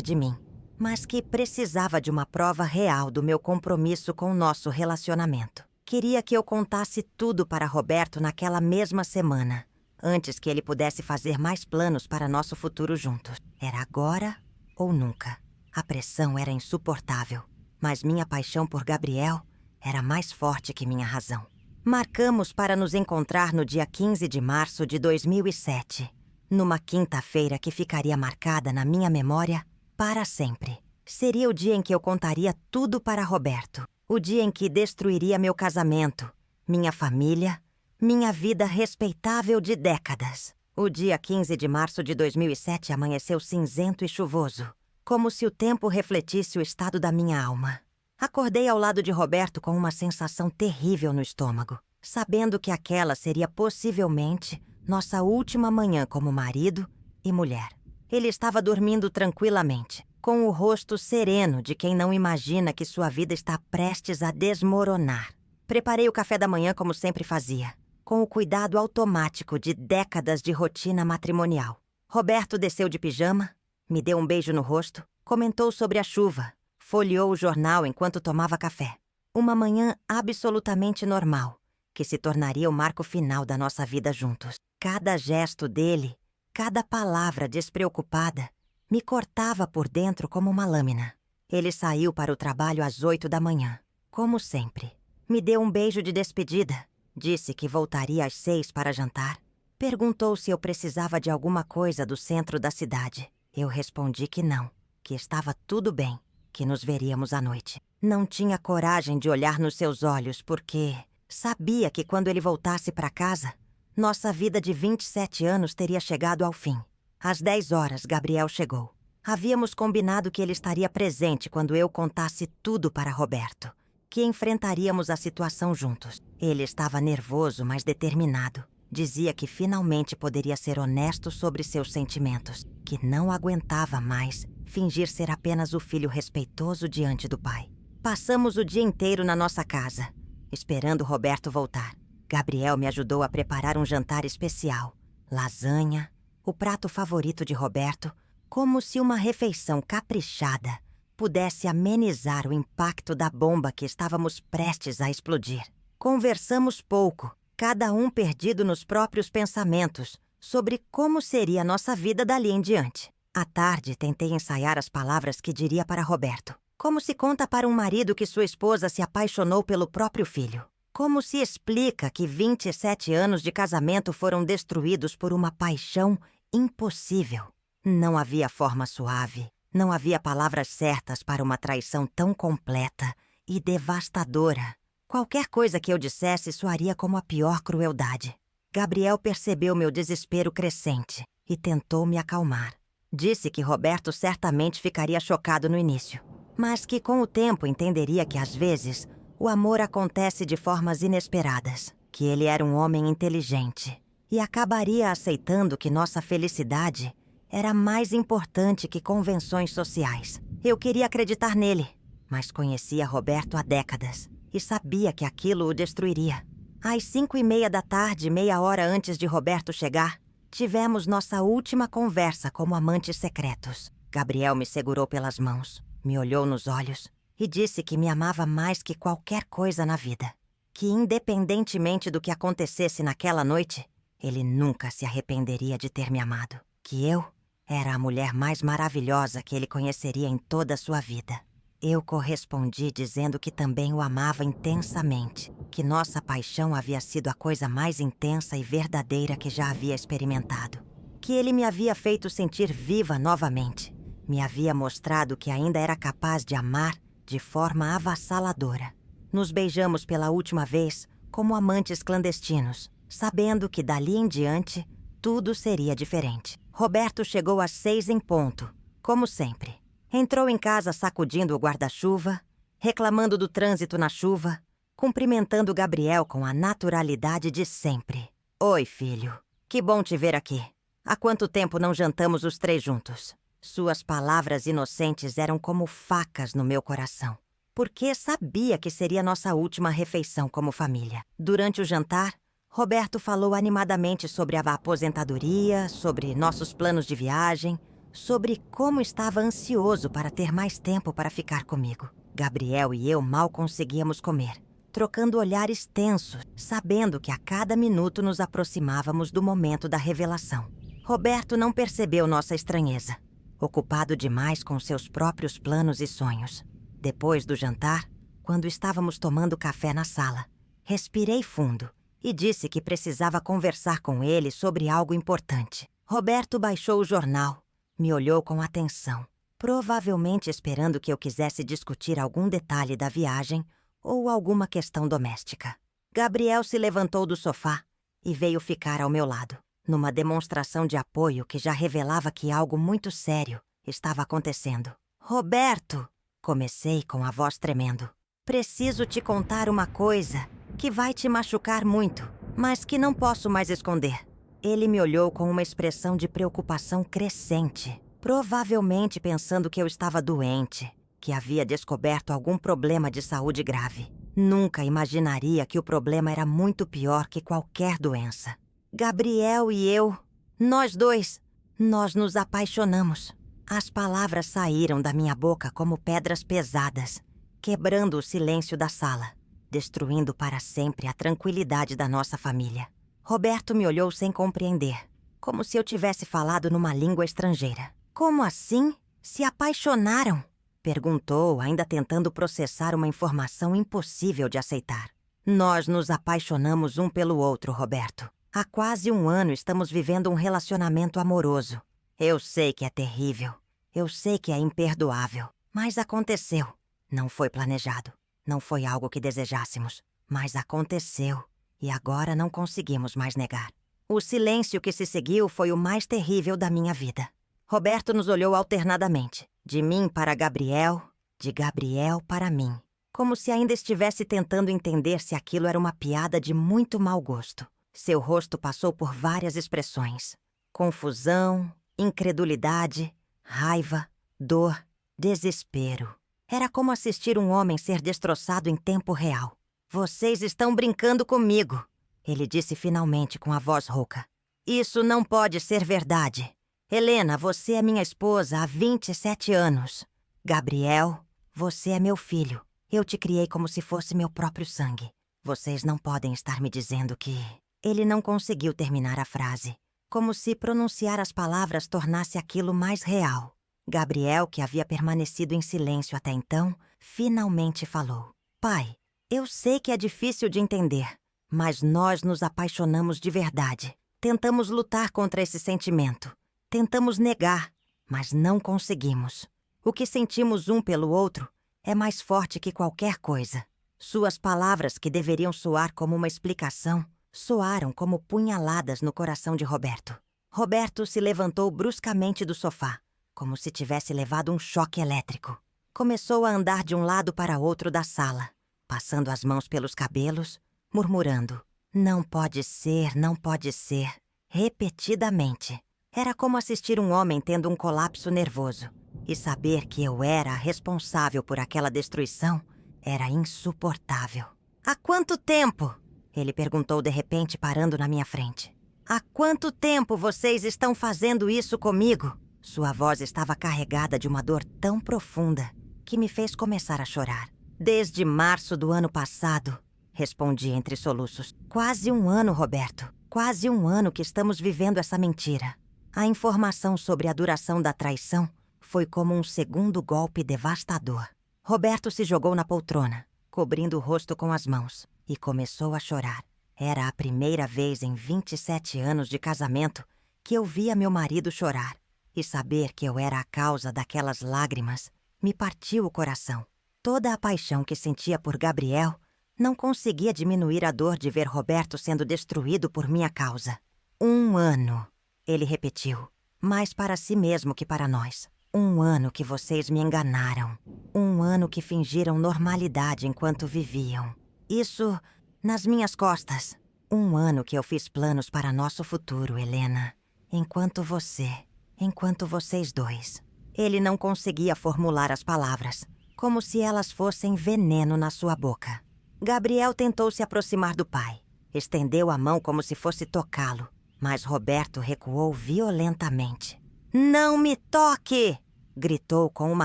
de mim, mas que precisava de uma prova real do meu compromisso com o nosso relacionamento. Queria que eu contasse tudo para Roberto naquela mesma semana, antes que ele pudesse fazer mais planos para nosso futuro juntos. Era agora ou nunca. A pressão era insuportável, mas minha paixão por Gabriel era mais forte que minha razão. Marcamos para nos encontrar no dia 15 de março de 2007, numa quinta-feira que ficaria marcada na minha memória para sempre. Seria o dia em que eu contaria tudo para Roberto, o dia em que destruiria meu casamento, minha família, minha vida respeitável de décadas. O dia 15 de março de 2007 amanheceu cinzento e chuvoso, como se o tempo refletisse o estado da minha alma. Acordei ao lado de Roberto com uma sensação terrível no estômago, sabendo que aquela seria possivelmente nossa última manhã como marido e mulher. Ele estava dormindo tranquilamente, com o rosto sereno de quem não imagina que sua vida está prestes a desmoronar. Preparei o café da manhã como sempre fazia, com o cuidado automático de décadas de rotina matrimonial. Roberto desceu de pijama, me deu um beijo no rosto, comentou sobre a chuva, folheou o jornal enquanto tomava café. Uma manhã absolutamente normal, que se tornaria o marco final da nossa vida juntos. Cada gesto dele, cada palavra despreocupada, me cortava por dentro como uma lâmina. Ele saiu para o trabalho às 8 da manhã, como sempre. Me deu um beijo de despedida, disse que voltaria às 6 para jantar. Perguntou se eu precisava de alguma coisa do centro da cidade. Eu respondi que não, que estava tudo bem, que nos veríamos à noite. Não tinha coragem de olhar nos seus olhos porque sabia que quando ele voltasse para casa, nossa vida de 27 anos teria chegado ao fim. Às 10 horas, Gabriel chegou. Havíamos combinado que ele estaria presente quando eu contasse tudo para Roberto, que enfrentaríamos a situação juntos. Ele estava nervoso, mas determinado. Dizia que finalmente poderia ser honesto sobre seus sentimentos, que não aguentava mais fingir ser apenas o filho respeitoso diante do pai. Passamos o dia inteiro na nossa casa, esperando Roberto voltar. Gabriel me ajudou a preparar um jantar especial. Lasanha, o prato favorito de Roberto, como se uma refeição caprichada pudesse amenizar o impacto da bomba que estávamos prestes a explodir. Conversamos pouco, cada um perdido nos próprios pensamentos sobre como seria a nossa vida dali em diante. À tarde, tentei ensaiar as palavras que diria para Roberto. Como se conta para um marido que sua esposa se apaixonou pelo próprio filho? Como se explica que 27 anos de casamento foram destruídos por uma paixão impossível? Não havia forma suave, não havia palavras certas para uma traição tão completa e devastadora. Qualquer coisa que eu dissesse soaria como a pior crueldade. Gabriel percebeu meu desespero crescente e tentou me acalmar. Disse que Roberto certamente ficaria chocado no início, mas que com o tempo entenderia que às vezes o amor acontece de formas inesperadas, que ele era um homem inteligente e acabaria aceitando que nossa felicidade era mais importante que convenções sociais. Eu queria acreditar nele, mas conhecia Roberto há décadas e sabia que aquilo o destruiria. Às 5:30 da tarde, meia hora antes de Roberto chegar, tivemos nossa última conversa como amantes secretos. Gabriel me segurou pelas mãos, me olhou nos olhos e disse que me amava mais que qualquer coisa na vida. Que independentemente do que acontecesse naquela noite, ele nunca se arrependeria de ter me amado. Que eu era a mulher mais maravilhosa que ele conheceria em toda a sua vida. Eu correspondi dizendo que também o amava intensamente, que nossa paixão havia sido a coisa mais intensa e verdadeira que já havia experimentado. Que ele me havia feito sentir viva novamente. Me havia mostrado que ainda era capaz de amar de forma avassaladora. Nos beijamos pela última vez como amantes clandestinos, sabendo que dali em diante tudo seria diferente. Roberto chegou às 6 em ponto, como sempre. Entrou em casa sacudindo o guarda-chuva, reclamando do trânsito na chuva, cumprimentando Gabriel com a naturalidade de sempre. Oi, filho. Que bom te ver aqui. Há quanto tempo não jantamos os 3 juntos? Suas palavras inocentes eram como facas no meu coração. porque sabia que seria nossa última refeição como família. Durante o jantar, Roberto falou animadamente sobre a aposentadoria, sobre nossos planos de viagem, sobre como estava ansioso para ter mais tempo para ficar comigo. Gabriel e eu mal conseguíamos comer, trocando olhares tensos, sabendo que a cada minuto nos aproximávamos do momento da revelação. Roberto não percebeu nossa estranheza, ocupado demais com seus próprios planos e sonhos. Depois do jantar, quando estávamos tomando café na sala, respirei fundo e disse que precisava conversar com ele sobre algo importante. Roberto baixou o jornal, me olhou com atenção, provavelmente esperando que eu quisesse discutir algum detalhe da viagem ou alguma questão doméstica. Gabriel se levantou do sofá e veio ficar ao meu lado, numa demonstração de apoio que já revelava que algo muito sério estava acontecendo. Roberto, comecei com a voz tremendo. Preciso te contar uma coisa que vai te machucar muito, mas que não posso mais esconder. Ele me olhou com uma expressão de preocupação crescente, provavelmente pensando que eu estava doente, que havia descoberto algum problema de saúde grave. Nunca imaginaria que o problema era muito pior que qualquer doença. Gabriel e eu, nós dois, nós nos apaixonamos. As palavras saíram da minha boca como pedras pesadas, quebrando o silêncio da sala, destruindo para sempre a tranquilidade da nossa família. Roberto me olhou sem compreender, como se eu tivesse falado numa língua estrangeira. Como assim? Se apaixonaram? Perguntou, ainda tentando processar uma informação impossível de aceitar. Nós nos apaixonamos um pelo outro, Roberto. Há quase um ano estamos vivendo um relacionamento amoroso. Eu sei que é terrível. Eu sei que é imperdoável. Mas aconteceu. Não foi planejado. Não foi algo que desejássemos. Mas aconteceu. E agora não conseguimos mais negar. O silêncio que se seguiu foi o mais terrível da minha vida. Roberto nos olhou alternadamente. De mim para Gabriel, de Gabriel para mim. Como se ainda estivesse tentando entender se aquilo era uma piada de muito mau gosto. Seu rosto passou por várias expressões. Confusão, incredulidade, raiva, dor, desespero. Era como assistir um homem ser destroçado em tempo real. Vocês estão brincando comigo, ele disse finalmente com a voz rouca. Isso não pode ser verdade. Helena, você é minha esposa há 27 anos. Gabriel, você é meu filho. Eu te criei como se fosse meu próprio sangue. Vocês não podem estar me dizendo que... Ele não conseguiu terminar a frase, como se pronunciar as palavras tornasse aquilo mais real. Gabriel, que havia permanecido em silêncio até então, finalmente falou. Pai, eu sei que é difícil de entender, mas nós nos apaixonamos de verdade. Tentamos lutar contra esse sentimento. Tentamos negar, mas não conseguimos. O que sentimos um pelo outro é mais forte que qualquer coisa. Suas palavras, que deveriam soar como uma explicação, soaram como punhaladas no coração de Roberto. Roberto se levantou bruscamente do sofá, como se tivesse levado um choque elétrico. Começou a andar de um lado para outro da sala, passando as mãos pelos cabelos, murmurando: "Não pode ser, não pode ser", repetidamente. Era como assistir um homem tendo um colapso nervoso. E saber que eu era a responsável por aquela destruição era insuportável. "Há quanto tempo?" Ele perguntou de repente, parando na minha frente. "Há quanto tempo vocês estão fazendo isso comigo?" Sua voz estava carregada de uma dor tão profunda que me fez começar a chorar. "Desde março do ano passado", respondi entre soluços. "Quase um ano, Roberto. Quase um ano que estamos vivendo essa mentira." A informação sobre a duração da traição foi como um segundo golpe devastador. Roberto se jogou na poltrona, cobrindo o rosto com as mãos, e começou a chorar. Era a primeira vez em 27 anos de casamento que eu via meu marido chorar. E saber que eu era a causa daquelas lágrimas me partiu o coração. Toda a paixão que sentia por Gabriel não conseguia diminuir a dor de ver Roberto sendo destruído por minha causa. "Um ano", ele repetiu, mais para si mesmo que para nós. "Um ano que vocês me enganaram. Um ano que fingiram normalidade enquanto viviam. Isso nas minhas costas. Um ano que eu fiz planos para nosso futuro, Helena. Enquanto vocês dois." Ele não conseguia formular as palavras, como se elas fossem veneno na sua boca. Gabriel tentou se aproximar do pai. Estendeu a mão como se fosse tocá-lo, mas Roberto recuou violentamente. "Não me toque!" gritou com uma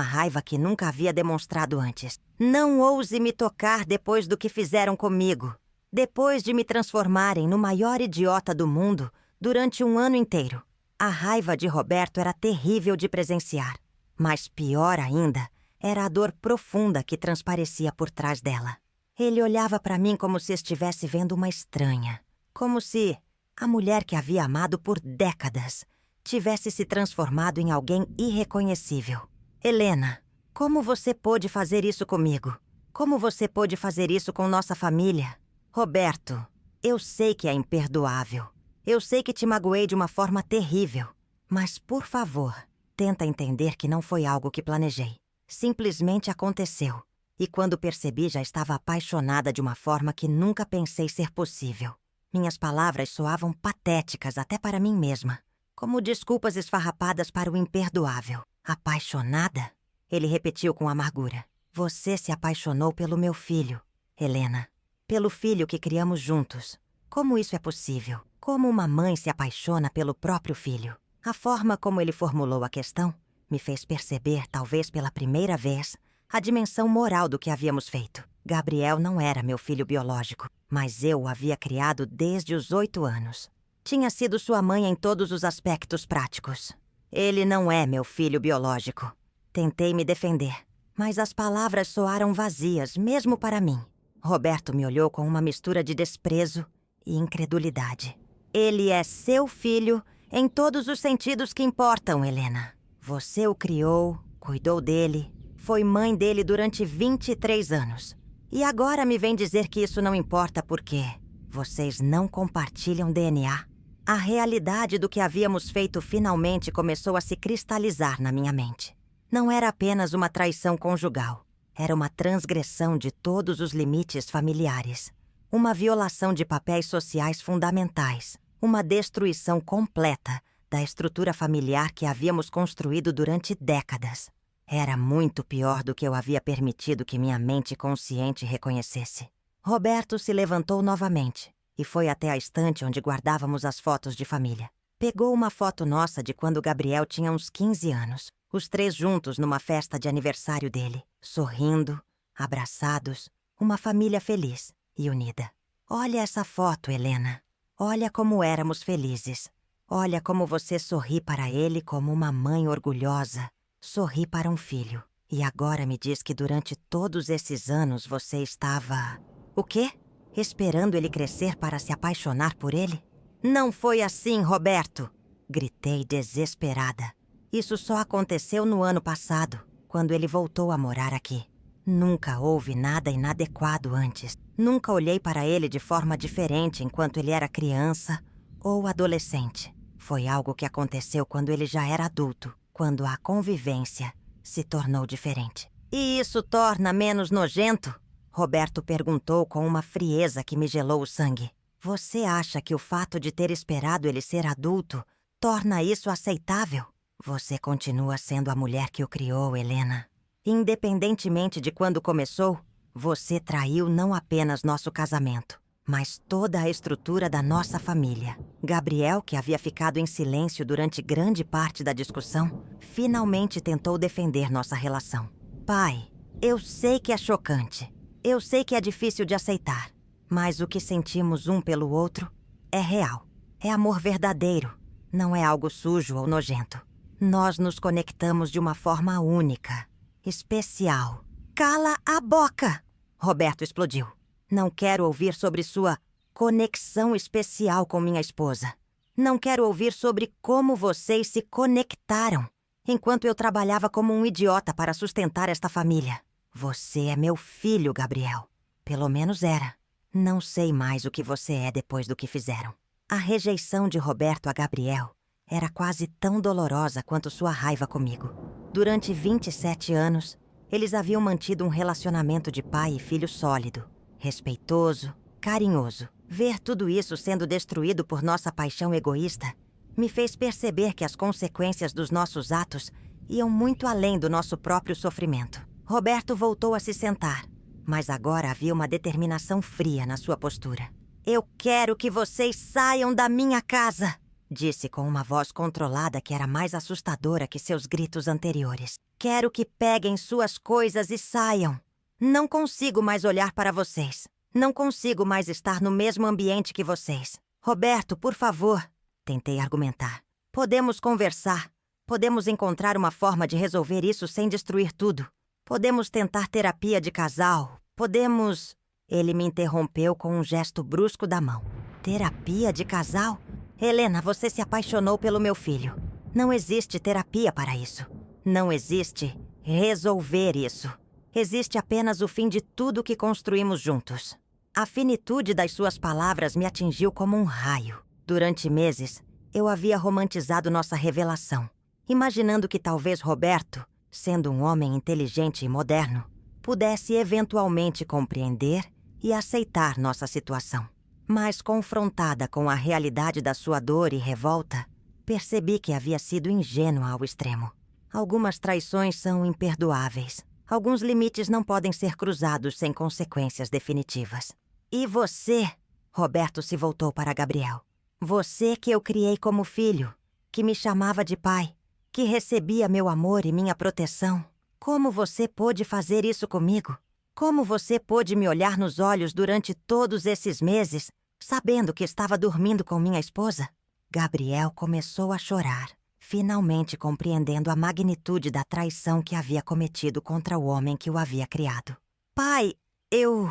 raiva que nunca havia demonstrado antes. "Não ouse me tocar depois do que fizeram comigo. Depois de me transformarem no maior idiota do mundo durante um ano inteiro." A raiva de Roberto era terrível de presenciar, mas pior ainda era a dor profunda que transparecia por trás dela. Ele olhava para mim como se estivesse vendo uma estranha, como se a mulher que havia amado por décadas tivesse se transformado em alguém irreconhecível. "Helena, como você pôde fazer isso comigo? Como você pôde fazer isso com nossa família? Roberto, eu sei que é imperdoável. Eu sei que te magoei de uma forma terrível. Mas, por favor, tenta entender que não foi algo que planejei. Simplesmente aconteceu. E quando percebi, já estava apaixonada de uma forma que nunca pensei ser possível. Minhas palavras soavam patéticas até para mim mesma, como desculpas esfarrapadas para o imperdoável. Apaixonada? Ele repetiu com amargura. Você se apaixonou pelo meu filho, Helena. Pelo filho que criamos juntos. Como isso é possível? Como uma mãe se apaixona pelo próprio filho? A forma como ele formulou a questão me fez perceber, talvez pela primeira vez, a dimensão moral do que havíamos feito. Gabriel não era meu filho biológico, mas eu o havia criado desde os 8 anos. Tinha sido sua mãe em todos os aspectos práticos. Ele não é meu filho biológico. Tentei me defender, mas as palavras soaram vazias, mesmo para mim. Roberto me olhou com uma mistura de desprezo e incredulidade. Ele é seu filho em todos os sentidos que importam, Helena. Você o criou, cuidou dele, foi mãe dele durante 23 anos. E agora me vem dizer que isso não importa porque vocês não compartilham DNA. A realidade do que havíamos feito finalmente começou a se cristalizar na minha mente. Não era apenas uma traição conjugal. Era uma transgressão de todos os limites familiares. Uma violação de papéis sociais fundamentais. Uma destruição completa da estrutura familiar que havíamos construído durante décadas. Era muito pior do que eu havia permitido que minha mente consciente reconhecesse. Roberto se levantou novamente e foi até a estante onde guardávamos as fotos de família. Pegou uma foto nossa de quando Gabriel tinha uns 15 anos, os 3 juntos numa festa de aniversário dele, sorrindo, abraçados, uma família feliz e unida. Olha essa foto, Helena. Olha como éramos felizes. Olha como você sorri para ele como uma mãe orgulhosa. Sorri para um filho. E agora me diz que durante todos esses anos você estava... O quê? Esperando ele crescer para se apaixonar por ele? Não foi assim, Roberto! Gritei desesperada. Isso só aconteceu no ano passado, quando ele voltou a morar aqui. Nunca houve nada inadequado antes. Nunca olhei para ele de forma diferente enquanto ele era criança ou adolescente. Foi algo que aconteceu quando ele já era adulto, quando a convivência se tornou diferente. E isso torna menos nojento? Roberto perguntou com uma frieza que me gelou o sangue. Você acha que o fato de ter esperado ele ser adulto torna isso aceitável? Você continua sendo a mulher que o criou, Helena. Independentemente de quando começou, você traiu não apenas nosso casamento, mas toda a estrutura da nossa família. Gabriel, que havia ficado em silêncio durante grande parte da discussão, finalmente tentou defender nossa relação. Pai, eu sei que é chocante. Eu sei que é difícil de aceitar. Mas o que sentimos um pelo outro é real. É amor verdadeiro. Não é algo sujo ou nojento. Nós nos conectamos de uma forma única, especial. Cala a boca! Roberto explodiu. Não quero ouvir sobre sua conexão especial com minha esposa. Não quero ouvir sobre como vocês se conectaram enquanto eu trabalhava como um idiota para sustentar esta família. Você é meu filho, Gabriel. Pelo menos era. Não sei mais o que você é depois do que fizeram. A rejeição de Roberto a Gabriel era quase tão dolorosa quanto sua raiva comigo. Durante 27 anos, eles haviam mantido um relacionamento de pai e filho sólido, respeitoso, carinhoso. Ver tudo isso sendo destruído por nossa paixão egoísta me fez perceber que as consequências dos nossos atos iam muito além do nosso próprio sofrimento. Roberto voltou a se sentar, mas agora havia uma determinação fria na sua postura. Eu quero que vocês saiam da minha casa, disse com uma voz controlada que era mais assustadora que seus gritos anteriores. Quero que peguem suas coisas e saiam. Não consigo mais olhar para vocês. Não consigo mais estar no mesmo ambiente que vocês. Roberto, por favor, tentei argumentar. Podemos conversar. Podemos encontrar uma forma de resolver isso sem destruir tudo. Podemos tentar terapia de casal. Podemos... Ele me interrompeu com um gesto brusco da mão. Terapia de casal? Helena, você se apaixonou pelo meu filho. Não existe terapia para isso. Não existe resolver isso. Existe apenas o fim de tudo que construímos juntos. A finitude das suas palavras me atingiu como um raio. Durante meses, eu havia romantizado nossa revelação, imaginando que talvez Roberto, sendo um homem inteligente e moderno, pudesse eventualmente compreender e aceitar nossa situação. Mas, confrontada com a realidade da sua dor e revolta, percebi que havia sido ingênua ao extremo. Algumas traições são imperdoáveis. Alguns limites não podem ser cruzados sem consequências definitivas. E você, Roberto se voltou para Gabriel. Você que eu criei como filho, que me chamava de pai, que recebia meu amor e minha proteção. Como você pôde fazer isso comigo? Como você pôde me olhar nos olhos durante todos esses meses, sabendo que estava dormindo com minha esposa? Gabriel começou a chorar, finalmente compreendendo a magnitude da traição que havia cometido contra o homem que o havia criado. Pai, eu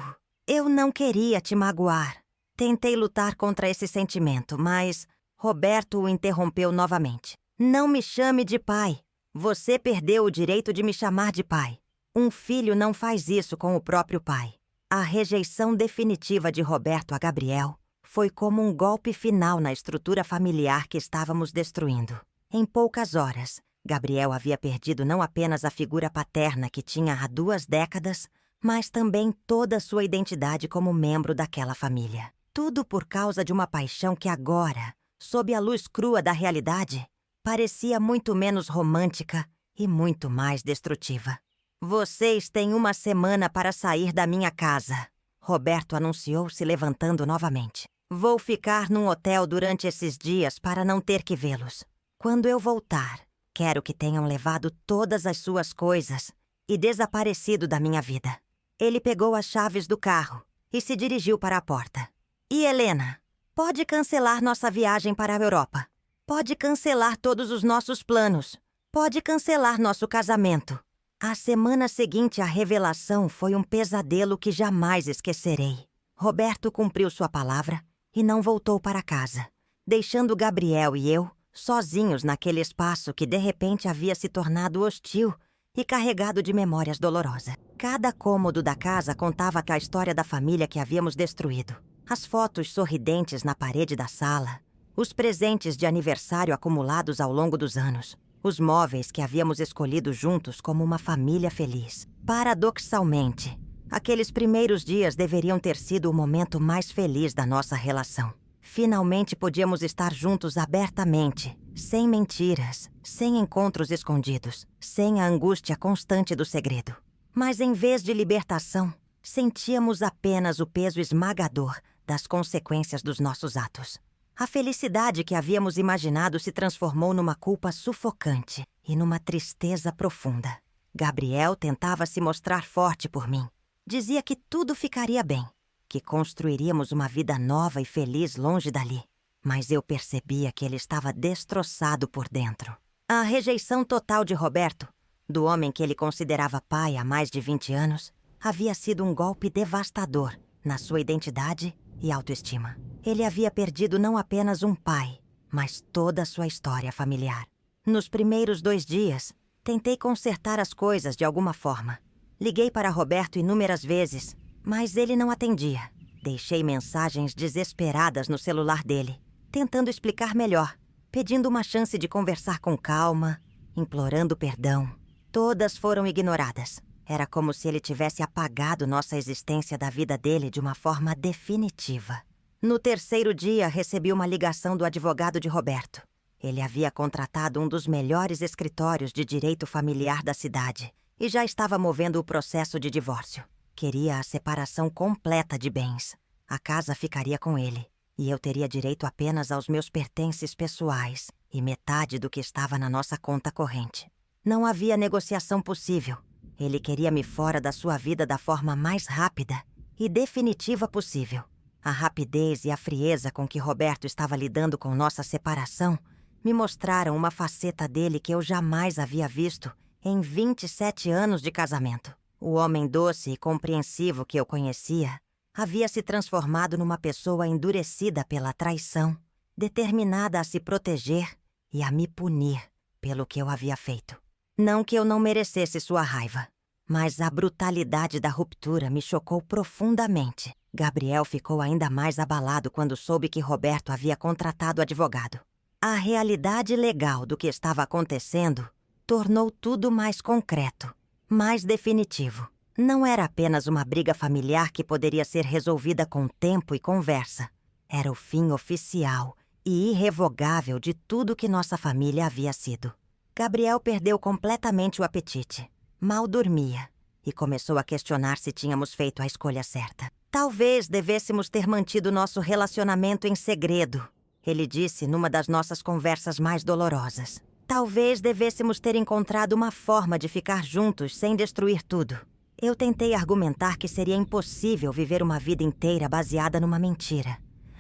não queria te magoar. Tentei lutar contra esse sentimento, mas Roberto o interrompeu novamente. Não me chame de pai. Você perdeu o direito de me chamar de pai. Um filho não faz isso com o próprio pai. A rejeição definitiva de Roberto a Gabriel foi como um golpe final na estrutura familiar que estávamos destruindo. Em poucas horas, Gabriel havia perdido não apenas a figura paterna que tinha há 2 décadas, mas também toda a sua identidade como membro daquela família. Tudo por causa de uma paixão que agora, sob a luz crua da realidade, parecia muito menos romântica e muito mais destrutiva. Vocês têm 1 semana para sair da minha casa, Roberto anunciou, se levantando novamente. Vou ficar num hotel durante esses dias para não ter que vê-los. Quando eu voltar, quero que tenham levado todas as suas coisas e desaparecido da minha vida. Ele pegou as chaves do carro e se dirigiu para a porta. E Helena, pode cancelar nossa viagem para a Europa. Pode cancelar todos os nossos planos. Pode cancelar nosso casamento. A semana seguinte à revelação foi um pesadelo que jamais esquecerei. Roberto cumpriu sua palavra e não voltou para casa, deixando Gabriel e eu sozinhos naquele espaço que de repente havia se tornado hostil e carregado de memórias dolorosas. Cada cômodo da casa contava a história da família que havíamos destruído. As fotos sorridentes na parede da sala, os presentes de aniversário acumulados ao longo dos anos, os móveis que havíamos escolhido juntos como uma família feliz. Paradoxalmente, aqueles primeiros dias deveriam ter sido o momento mais feliz da nossa relação. Finalmente podíamos estar juntos abertamente, sem mentiras, sem encontros escondidos, sem a angústia constante do segredo. Mas em vez de libertação, sentíamos apenas o peso esmagador das consequências dos nossos atos. A felicidade que havíamos imaginado se transformou numa culpa sufocante e numa tristeza profunda. Gabriel tentava se mostrar forte por mim. Dizia que tudo ficaria bem, que construiríamos uma vida nova e feliz longe dali. Mas eu percebia que ele estava destroçado por dentro. A rejeição total de Roberto, do homem que ele considerava pai há mais de 20 anos, havia sido um golpe devastador na sua identidade e autoestima. Ele havia perdido não apenas um pai, mas toda a sua história familiar. Nos primeiros 2 dias, tentei consertar as coisas de alguma forma. Liguei para Roberto inúmeras vezes, mas ele não atendia. Deixei mensagens desesperadas no celular dele, tentando explicar melhor, pedindo uma chance de conversar com calma, implorando perdão. Todas foram ignoradas. Era como se ele tivesse apagado nossa existência da vida dele de uma forma definitiva. No 3º dia, recebi uma ligação do advogado de Roberto. Ele havia contratado um dos melhores escritórios de direito familiar da cidade e já estava movendo o processo de divórcio. Queria a separação completa de bens. A casa ficaria com ele, e eu teria direito apenas aos meus pertences pessoais e metade do que estava na nossa conta corrente. Não havia negociação possível. Ele queria me fora da sua vida da forma mais rápida e definitiva possível. A rapidez e a frieza com que Roberto estava lidando com nossa separação me mostraram uma faceta dele que eu jamais havia visto em 27 anos de casamento. O homem doce e compreensivo que eu conhecia havia se transformado numa pessoa endurecida pela traição, determinada a se proteger e a me punir pelo que eu havia feito. Não que eu não merecesse sua raiva, mas a brutalidade da ruptura me chocou profundamente. Gabriel ficou ainda mais abalado quando soube que Roberto havia contratado advogado. A realidade legal do que estava acontecendo tornou tudo mais concreto, mais definitivo. Não era apenas uma briga familiar que poderia ser resolvida com tempo e conversa. Era o fim oficial e irrevogável de tudo que nossa família havia sido. Gabriel perdeu completamente o apetite. Mal dormia e começou a questionar se tínhamos feito a escolha certa. Talvez devêssemos ter mantido nosso relacionamento em segredo, ele disse numa das nossas conversas mais dolorosas. Talvez devêssemos ter encontrado uma forma de ficar juntos sem destruir tudo. Eu tentei argumentar que seria impossível viver uma vida inteira baseada numa mentira.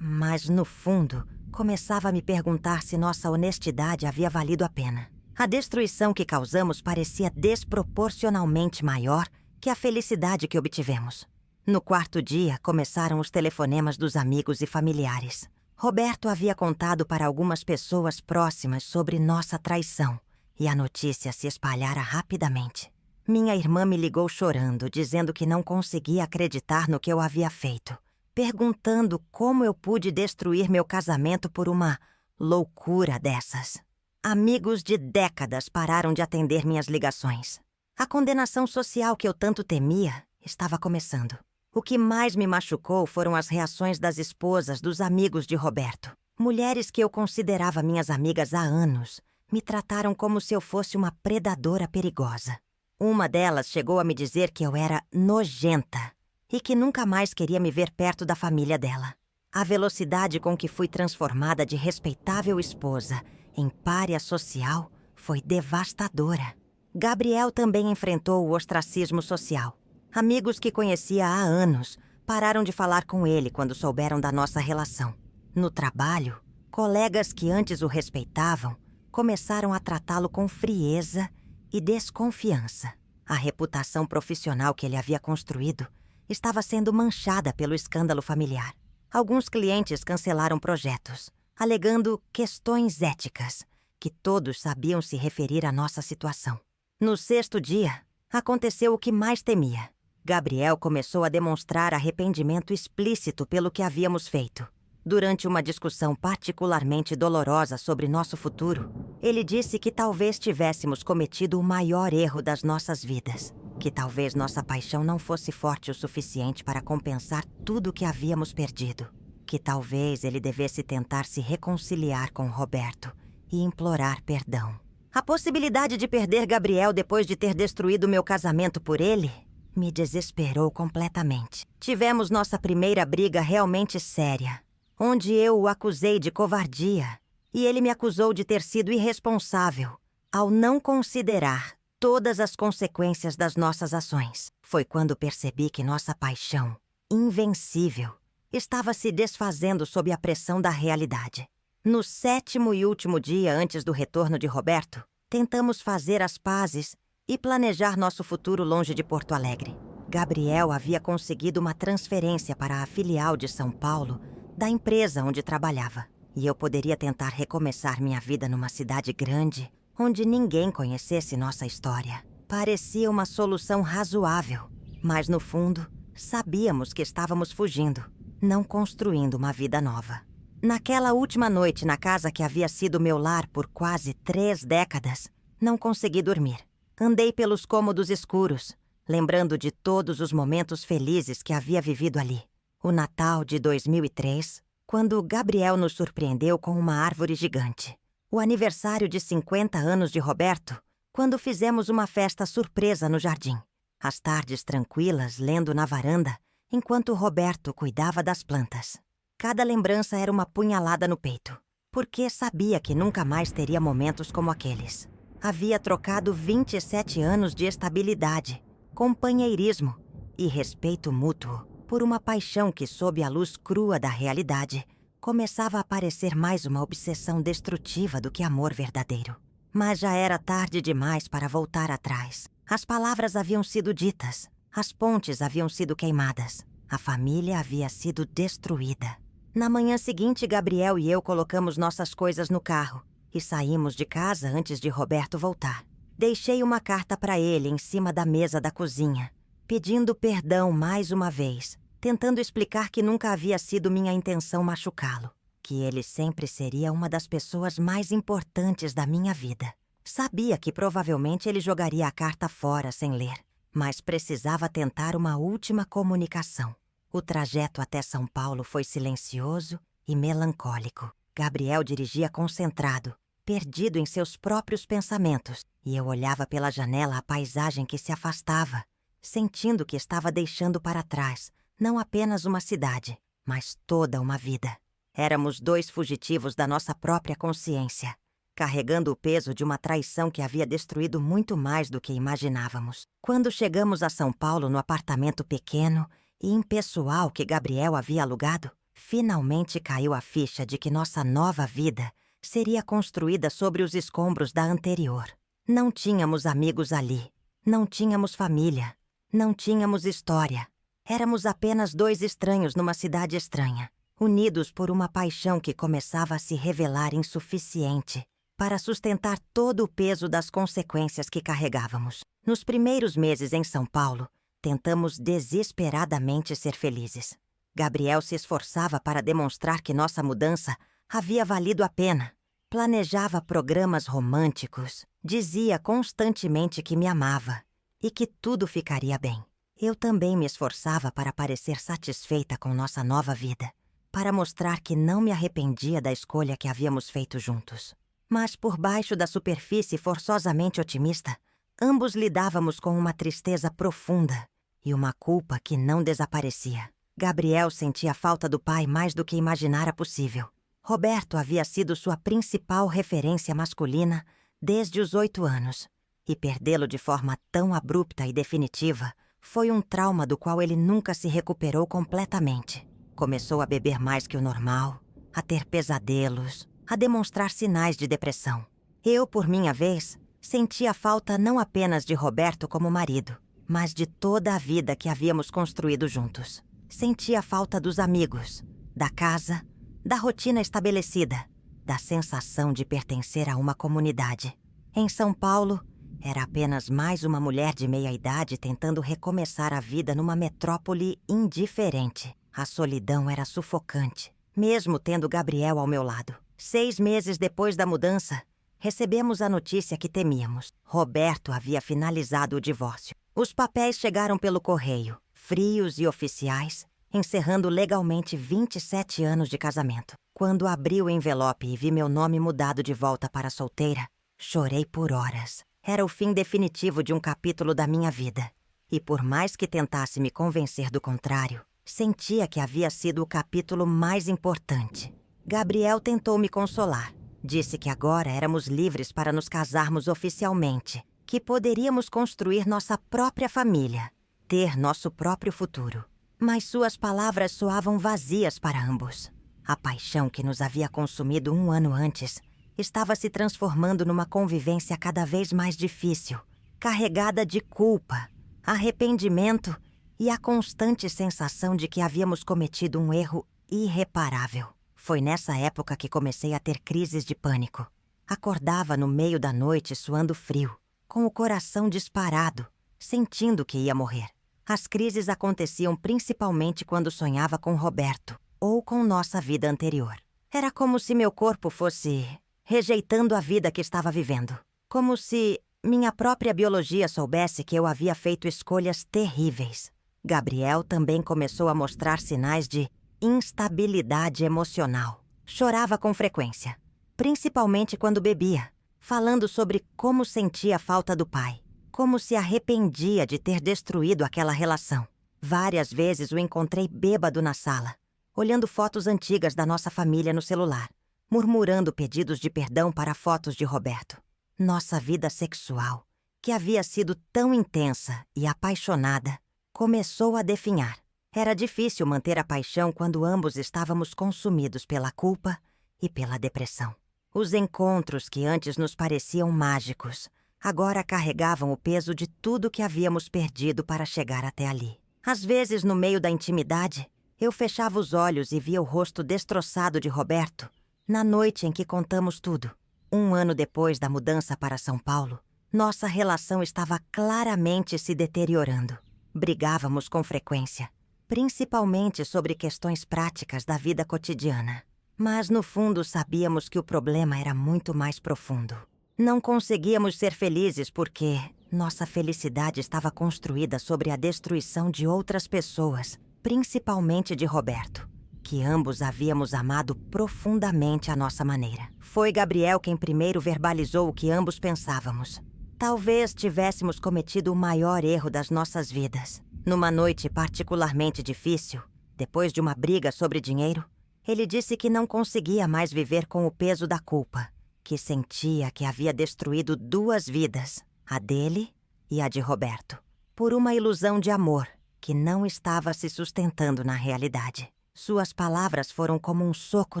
Mas, no fundo, começava a me perguntar se nossa honestidade havia valido a pena. A destruição que causamos parecia desproporcionalmente maior que a felicidade que obtivemos. No quarto dia, começaram os telefonemas dos amigos e familiares. Roberto havia contado para algumas pessoas próximas sobre nossa traição, e a notícia se espalhara rapidamente. Minha irmã me ligou chorando, dizendo que não conseguia acreditar no que eu havia feito, perguntando como eu pude destruir meu casamento por uma loucura dessas. Amigos de décadas pararam de atender minhas ligações. A condenação social que eu tanto temia estava começando. O que mais me machucou foram as reações das esposas dos amigos de Roberto. Mulheres que eu considerava minhas amigas há anos me trataram como se eu fosse uma predadora perigosa. Uma delas chegou a me dizer que eu era nojenta e que nunca mais queria me ver perto da família dela. A velocidade com que fui transformada de respeitável esposa em pária social foi devastadora. Gabriel também enfrentou o ostracismo social. Amigos que conhecia há anos pararam de falar com ele quando souberam da nossa relação. No trabalho, colegas que antes o respeitavam começaram a tratá-lo com frieza e desconfiança. A reputação profissional que ele havia construído estava sendo manchada pelo escândalo familiar. Alguns clientes cancelaram projetos, alegando questões éticas, que todos sabiam se referir à nossa situação. No sexto dia, aconteceu o que mais temia. Gabriel começou a demonstrar arrependimento explícito pelo que havíamos feito. Durante uma discussão particularmente dolorosa sobre nosso futuro, ele disse que talvez tivéssemos cometido o maior erro das nossas vidas, que talvez nossa paixão não fosse forte o suficiente para compensar tudo o que havíamos perdido, que talvez ele devesse tentar se reconciliar com Roberto e implorar perdão. A possibilidade de perder Gabriel depois de ter destruído meu casamento por ele me desesperou completamente. Tivemos nossa primeira briga realmente séria, onde eu o acusei de covardia e ele me acusou de ter sido irresponsável ao não considerar todas as consequências das nossas ações. Foi quando percebi que nossa paixão, invencível, estava se desfazendo sob a pressão da realidade. No sétimo e último dia antes do retorno de Roberto, tentamos fazer as pazes e planejar nosso futuro longe de Porto Alegre. Gabriel havia conseguido uma transferência para a filial de São Paulo da empresa onde trabalhava, e eu poderia tentar recomeçar minha vida numa cidade grande, onde ninguém conhecesse nossa história. Parecia uma solução razoável, mas no fundo, sabíamos que estávamos fugindo, não construindo uma vida nova. Naquela última noite na casa que havia sido meu lar por quase 3 décadas, não consegui dormir. Andei pelos cômodos escuros, lembrando de todos os momentos felizes que havia vivido ali. O Natal de 2003, quando Gabriel nos surpreendeu com uma árvore gigante. O aniversário de 50 anos de Roberto, quando fizemos uma festa surpresa no jardim. As tardes tranquilas, lendo na varanda, enquanto Roberto cuidava das plantas. Cada lembrança era uma punhalada no peito, porque sabia que nunca mais teria momentos como aqueles. Havia trocado 27 anos de estabilidade, companheirismo e respeito mútuo por uma paixão que, sob a luz crua da realidade, começava a parecer mais uma obsessão destrutiva do que amor verdadeiro. Mas já era tarde demais para voltar atrás. As palavras haviam sido ditas, as pontes haviam sido queimadas, a família havia sido destruída. Na manhã seguinte, Gabriel e eu colocamos nossas coisas no carro e saímos de casa antes de Roberto voltar. Deixei uma carta para ele em cima da mesa da cozinha, pedindo perdão mais uma vez, tentando explicar que nunca havia sido minha intenção machucá-lo, que ele sempre seria uma das pessoas mais importantes da minha vida. Sabia que provavelmente ele jogaria a carta fora sem ler, mas precisava tentar uma última comunicação. O trajeto até São Paulo foi silencioso e melancólico. Gabriel dirigia concentrado, perdido em seus próprios pensamentos, e eu olhava pela janela a paisagem que se afastava, sentindo que estava deixando para trás não apenas uma cidade, mas toda uma vida. Éramos dois fugitivos da nossa própria consciência, carregando o peso de uma traição que havia destruído muito mais do que imaginávamos. Quando chegamos a São Paulo no apartamento pequeno e impessoal que Gabriel havia alugado, finalmente caiu a ficha de que nossa nova vida seria construída sobre os escombros da anterior. Não tínhamos amigos ali, não tínhamos família, não tínhamos história. Éramos apenas dois estranhos numa cidade estranha, unidos por uma paixão que começava a se revelar insuficiente para sustentar todo o peso das consequências que carregávamos. Nos primeiros meses em São Paulo, tentamos desesperadamente ser felizes. Gabriel se esforçava para demonstrar que nossa mudança havia valido a pena. Planejava programas românticos, dizia constantemente que me amava e que tudo ficaria bem. Eu também me esforçava para parecer satisfeita com nossa nova vida, para mostrar que não me arrependia da escolha que havíamos feito juntos. Mas por baixo da superfície forçosamente otimista, ambos lidávamos com uma tristeza profunda e uma culpa que não desaparecia. Gabriel sentia falta do pai mais do que imaginara possível. Roberto havia sido sua principal referência masculina desde os 8 anos, e perdê-lo de forma tão abrupta e definitiva foi um trauma do qual ele nunca se recuperou completamente. Começou a beber mais que o normal, a ter pesadelos, a demonstrar sinais de depressão. Eu, por minha vez, sentia falta não apenas de Roberto como marido, mas de toda a vida que havíamos construído juntos. Sentia falta dos amigos, da casa, da rotina estabelecida, da sensação de pertencer a uma comunidade. Em São Paulo, era apenas mais uma mulher de meia-idade tentando recomeçar a vida numa metrópole indiferente. A solidão era sufocante, mesmo tendo Gabriel ao meu lado. 6 meses depois da mudança, recebemos a notícia que temíamos. Roberto havia finalizado o divórcio. Os papéis chegaram pelo correio, frios e oficiais, encerrando legalmente 27 anos de casamento. Quando abri o envelope e vi meu nome mudado de volta para solteira, chorei por horas. Era o fim definitivo de um capítulo da minha vida. E por mais que tentasse me convencer do contrário, sentia que havia sido o capítulo mais importante. Gabriel tentou me consolar. Disse que agora éramos livres para nos casarmos oficialmente, que poderíamos construir nossa própria família, ter nosso próprio futuro. Mas suas palavras soavam vazias para ambos. A paixão que nos havia consumido 1 ano antes estava se transformando numa convivência cada vez mais difícil, carregada de culpa, arrependimento e a constante sensação de que havíamos cometido um erro irreparável. Foi nessa época que comecei a ter crises de pânico. Acordava no meio da noite suando frio, com o coração disparado, sentindo que ia morrer. As crises aconteciam principalmente quando sonhava com Roberto ou com nossa vida anterior. Era como se meu corpo fosse rejeitando a vida que estava vivendo. Como se minha própria biologia soubesse que eu havia feito escolhas terríveis. Gabriel também começou a mostrar sinais de instabilidade emocional. Chorava com frequência, principalmente quando bebia. falando sobre como sentia a falta do pai, como se arrependia de ter destruído aquela relação. Várias vezes o encontrei bêbado na sala, olhando fotos antigas da nossa família no celular, murmurando pedidos de perdão para fotos de Roberto. Nossa vida sexual, que havia sido tão intensa e apaixonada, começou a definhar. Era difícil manter a paixão quando ambos estávamos consumidos pela culpa e pela depressão. Os encontros que antes nos pareciam mágicos, agora carregavam o peso de tudo que havíamos perdido para chegar até ali. Às vezes, no meio da intimidade, eu fechava os olhos e via o rosto destroçado de Roberto na noite em que contamos tudo. 1 ano depois da mudança para São Paulo, nossa relação estava claramente se deteriorando. Brigávamos com frequência, principalmente sobre questões práticas da vida cotidiana. Mas, no fundo, sabíamos que o problema era muito mais profundo. Não conseguíamos ser felizes porque nossa felicidade estava construída sobre a destruição de outras pessoas, principalmente de Roberto, que ambos havíamos amado profundamente à nossa maneira. Foi Gabriel quem primeiro verbalizou o que ambos pensávamos. Talvez tivéssemos cometido o maior erro das nossas vidas. Numa noite particularmente difícil, depois de uma briga sobre dinheiro, ele disse que não conseguia mais viver com o peso da culpa, que sentia que havia destruído 2 vidas, a dele e a de Roberto, por uma ilusão de amor que não estava se sustentando na realidade. Suas palavras foram como um soco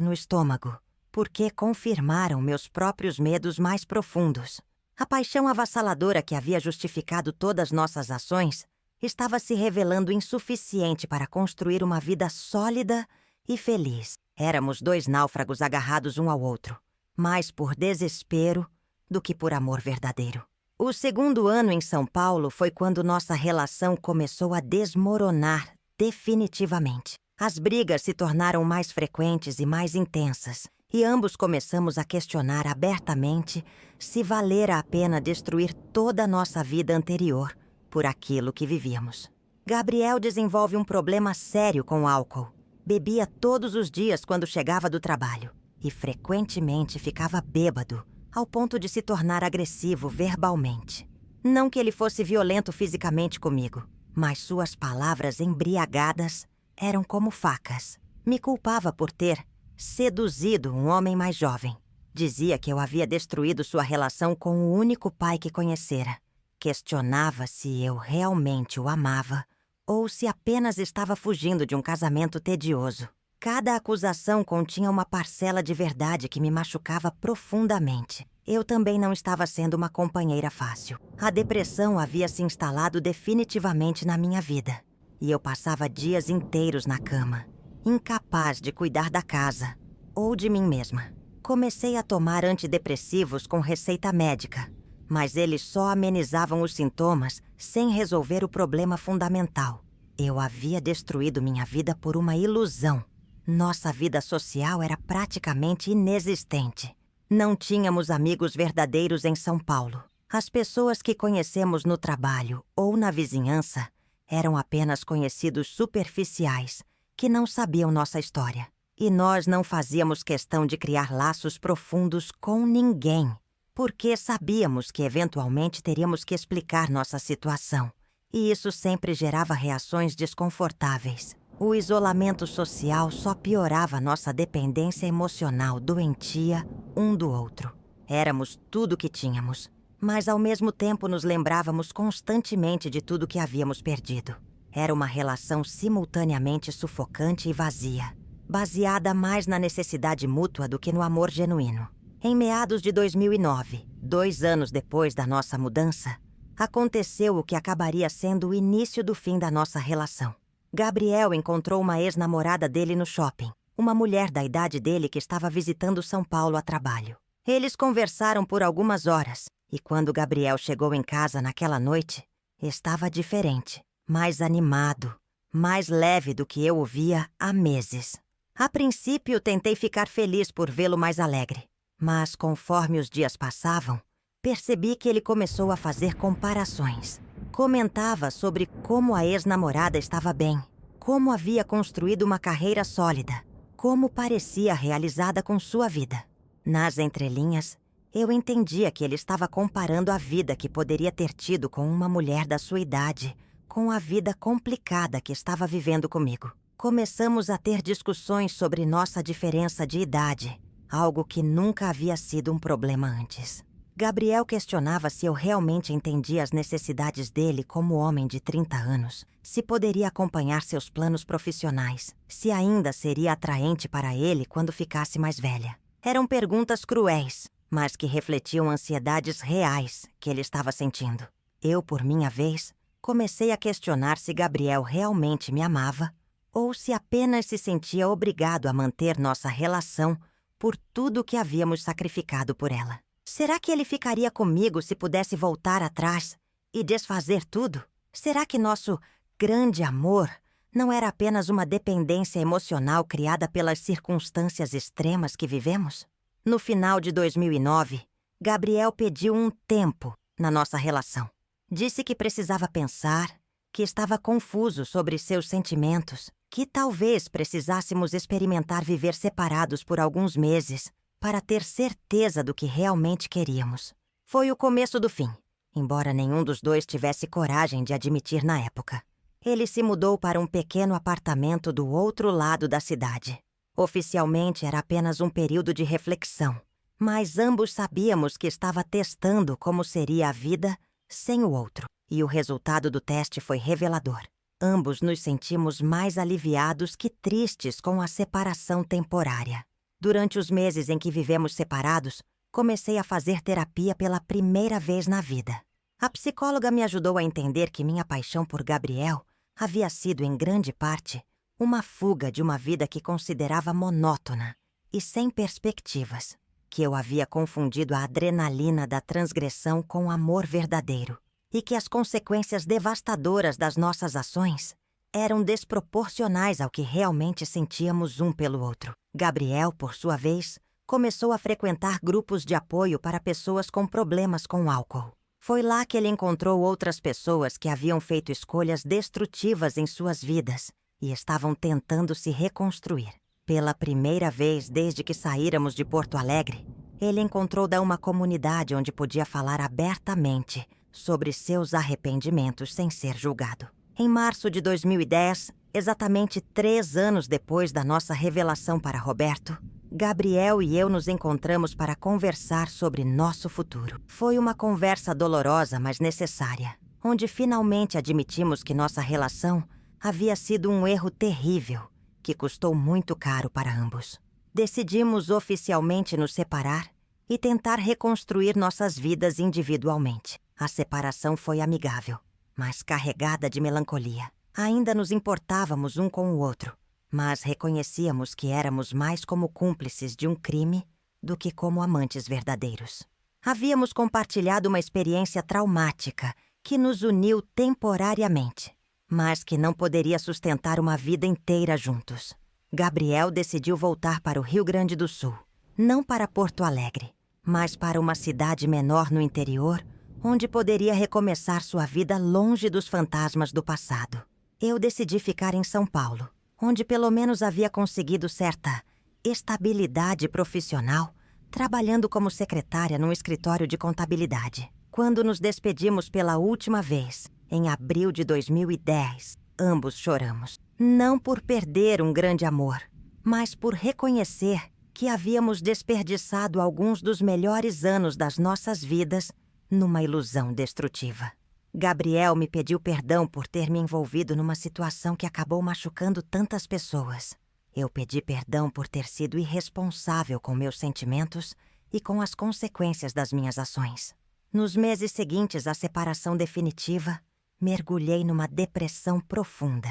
no estômago, porque confirmaram meus próprios medos mais profundos. A paixão avassaladora que havia justificado todas nossas ações estava se revelando insuficiente para construir uma vida sólida e feliz. Éramos 2 náufragos agarrados um ao outro, mais por desespero do que por amor verdadeiro. O 2º ano em São Paulo foi quando nossa relação começou a desmoronar definitivamente. As brigas se tornaram mais frequentes e mais intensas, e ambos começamos a questionar abertamente se valera a pena destruir toda a nossa vida anterior por aquilo que vivíamos. Gabriel desenvolve um problema sério com o álcool. Bebia todos os dias quando chegava do trabalho e frequentemente ficava bêbado, ao ponto de se tornar agressivo verbalmente. Não que ele fosse violento fisicamente comigo, mas suas palavras embriagadas eram como facas. Me culpava por ter seduzido um homem mais jovem. Dizia que eu havia destruído sua relação com o único pai que conhecera. Questionava se eu realmente o amava ou se apenas estava fugindo de um casamento tedioso. Cada acusação continha uma parcela de verdade que me machucava profundamente. Eu também não estava sendo uma companheira fácil. A depressão havia se instalado definitivamente na minha vida, e eu passava dias inteiros na cama, incapaz de cuidar da casa ou de mim mesma. Comecei a tomar antidepressivos com receita médica, mas eles só amenizavam os sintomas sem resolver o problema fundamental. Eu havia destruído minha vida por uma ilusão. Nossa vida social era praticamente inexistente. Não tínhamos amigos verdadeiros em São Paulo. As pessoas que conhecemos no trabalho ou na vizinhança eram apenas conhecidos superficiais, que não sabiam nossa história. E nós não fazíamos questão de criar laços profundos com ninguém, porque sabíamos que eventualmente teríamos que explicar nossa situação, e isso sempre gerava reações desconfortáveis. O isolamento social só piorava nossa dependência emocional doentia um do outro. Éramos tudo o que tínhamos, mas ao mesmo tempo nos lembrávamos constantemente de tudo que havíamos perdido. Era uma relação simultaneamente sufocante e vazia, baseada mais na necessidade mútua do que no amor genuíno. Em meados de 2009, 2 anos depois da nossa mudança, aconteceu o que acabaria sendo o início do fim da nossa relação. Gabriel encontrou uma ex-namorada dele no shopping, uma mulher da idade dele que estava visitando São Paulo a trabalho. Eles conversaram por algumas horas, e quando Gabriel chegou em casa naquela noite, estava diferente, mais animado, mais leve do que eu o via há meses. A princípio, tentei ficar feliz por vê-lo mais alegre, mas conforme os dias passavam, percebi que ele começou a fazer comparações. Comentava sobre como a ex-namorada estava bem, como havia construído uma carreira sólida, como parecia realizada com sua vida. Nas entrelinhas, Eu entendia que ele estava comparando a vida que poderia ter tido com uma mulher da sua idade com a vida complicada que estava vivendo comigo. Começamos a ter discussões sobre nossa diferença de idade, algo que nunca havia sido um problema antes. Gabriel questionava se eu realmente entendia as necessidades dele como homem de 30 anos, se poderia acompanhar seus planos profissionais, se ainda seria atraente para ele quando ficasse mais velha. Eram perguntas cruéis, mas que refletiam ansiedades reais que ele estava sentindo. Eu, por minha vez, comecei a questionar se Gabriel realmente me amava ou se apenas se sentia obrigado a manter nossa relação por tudo que havíamos sacrificado por ela. Será que ele ficaria comigo se pudesse voltar atrás e desfazer tudo? Será que nosso grande amor não era apenas uma dependência emocional criada pelas circunstâncias extremas que vivemos? No final de 2009, Gabriel pediu um tempo na nossa relação. Disse que precisava pensar, que estava confuso sobre seus sentimentos, que talvez precisássemos experimentar viver separados por alguns meses para ter certeza do que realmente queríamos. Foi o começo do fim, embora nenhum dos dois tivesse coragem de admitir na época. Ele se mudou para um pequeno apartamento do outro lado da cidade. Oficialmente era apenas um período de reflexão, mas ambos sabíamos que estava testando como seria a vida sem o outro, e o resultado do teste foi revelador. Ambos nos sentimos mais aliviados que tristes com a separação temporária. Durante os meses em que vivemos separados, comecei a fazer terapia pela primeira vez na vida. A psicóloga me ajudou a entender que minha paixão por Gabriel havia sido, em grande parte, uma fuga de uma vida que considerava monótona e sem perspectivas, que eu havia confundido a adrenalina da transgressão com amor verdadeiro, e que as consequências devastadoras das nossas ações eram desproporcionais ao que realmente sentíamos um pelo outro. Gabriel, por sua vez, começou a frequentar grupos de apoio para pessoas com problemas com álcool. Foi lá que ele encontrou outras pessoas que haviam feito escolhas destrutivas em suas vidas e estavam tentando se reconstruir. Pela primeira vez desde que saíramos de Porto Alegre, ele encontrou uma comunidade onde podia falar abertamente sobre seus arrependimentos sem ser julgado. Em março de 2010, exatamente 3 anos depois da nossa revelação para Roberto, Gabriel e eu nos encontramos para conversar sobre nosso futuro. Foi uma conversa dolorosa, mas necessária, onde finalmente admitimos que nossa relação havia sido um erro terrível, que custou muito caro para ambos. Decidimos oficialmente nos separar e tentar reconstruir nossas vidas individualmente. A separação foi amigável, mas carregada de melancolia. Ainda nos importávamos um com o outro, mas reconhecíamos que éramos mais como cúmplices de um crime do que como amantes verdadeiros. Havíamos compartilhado uma experiência traumática que nos uniu temporariamente, mas que não poderia sustentar uma vida inteira juntos. Gabriel decidiu voltar para o Rio Grande do Sul, não para Porto Alegre, mas para uma cidade menor no interior, onde poderia recomeçar sua vida longe dos fantasmas do passado. Eu decidi ficar em São Paulo, onde pelo menos havia conseguido certa estabilidade profissional, trabalhando como secretária num escritório de contabilidade. Quando nos despedimos pela última vez, em abril de 2010, ambos choramos. Não por perder um grande amor, mas por reconhecer que havíamos desperdiçado alguns dos melhores anos das nossas vidas numa ilusão destrutiva. Gabriel me pediu perdão por ter me envolvido numa situação que acabou machucando tantas pessoas. Eu pedi perdão por ter sido irresponsável com meus sentimentos e com as consequências das minhas ações. Nos meses seguintes à separação definitiva, mergulhei numa depressão profunda.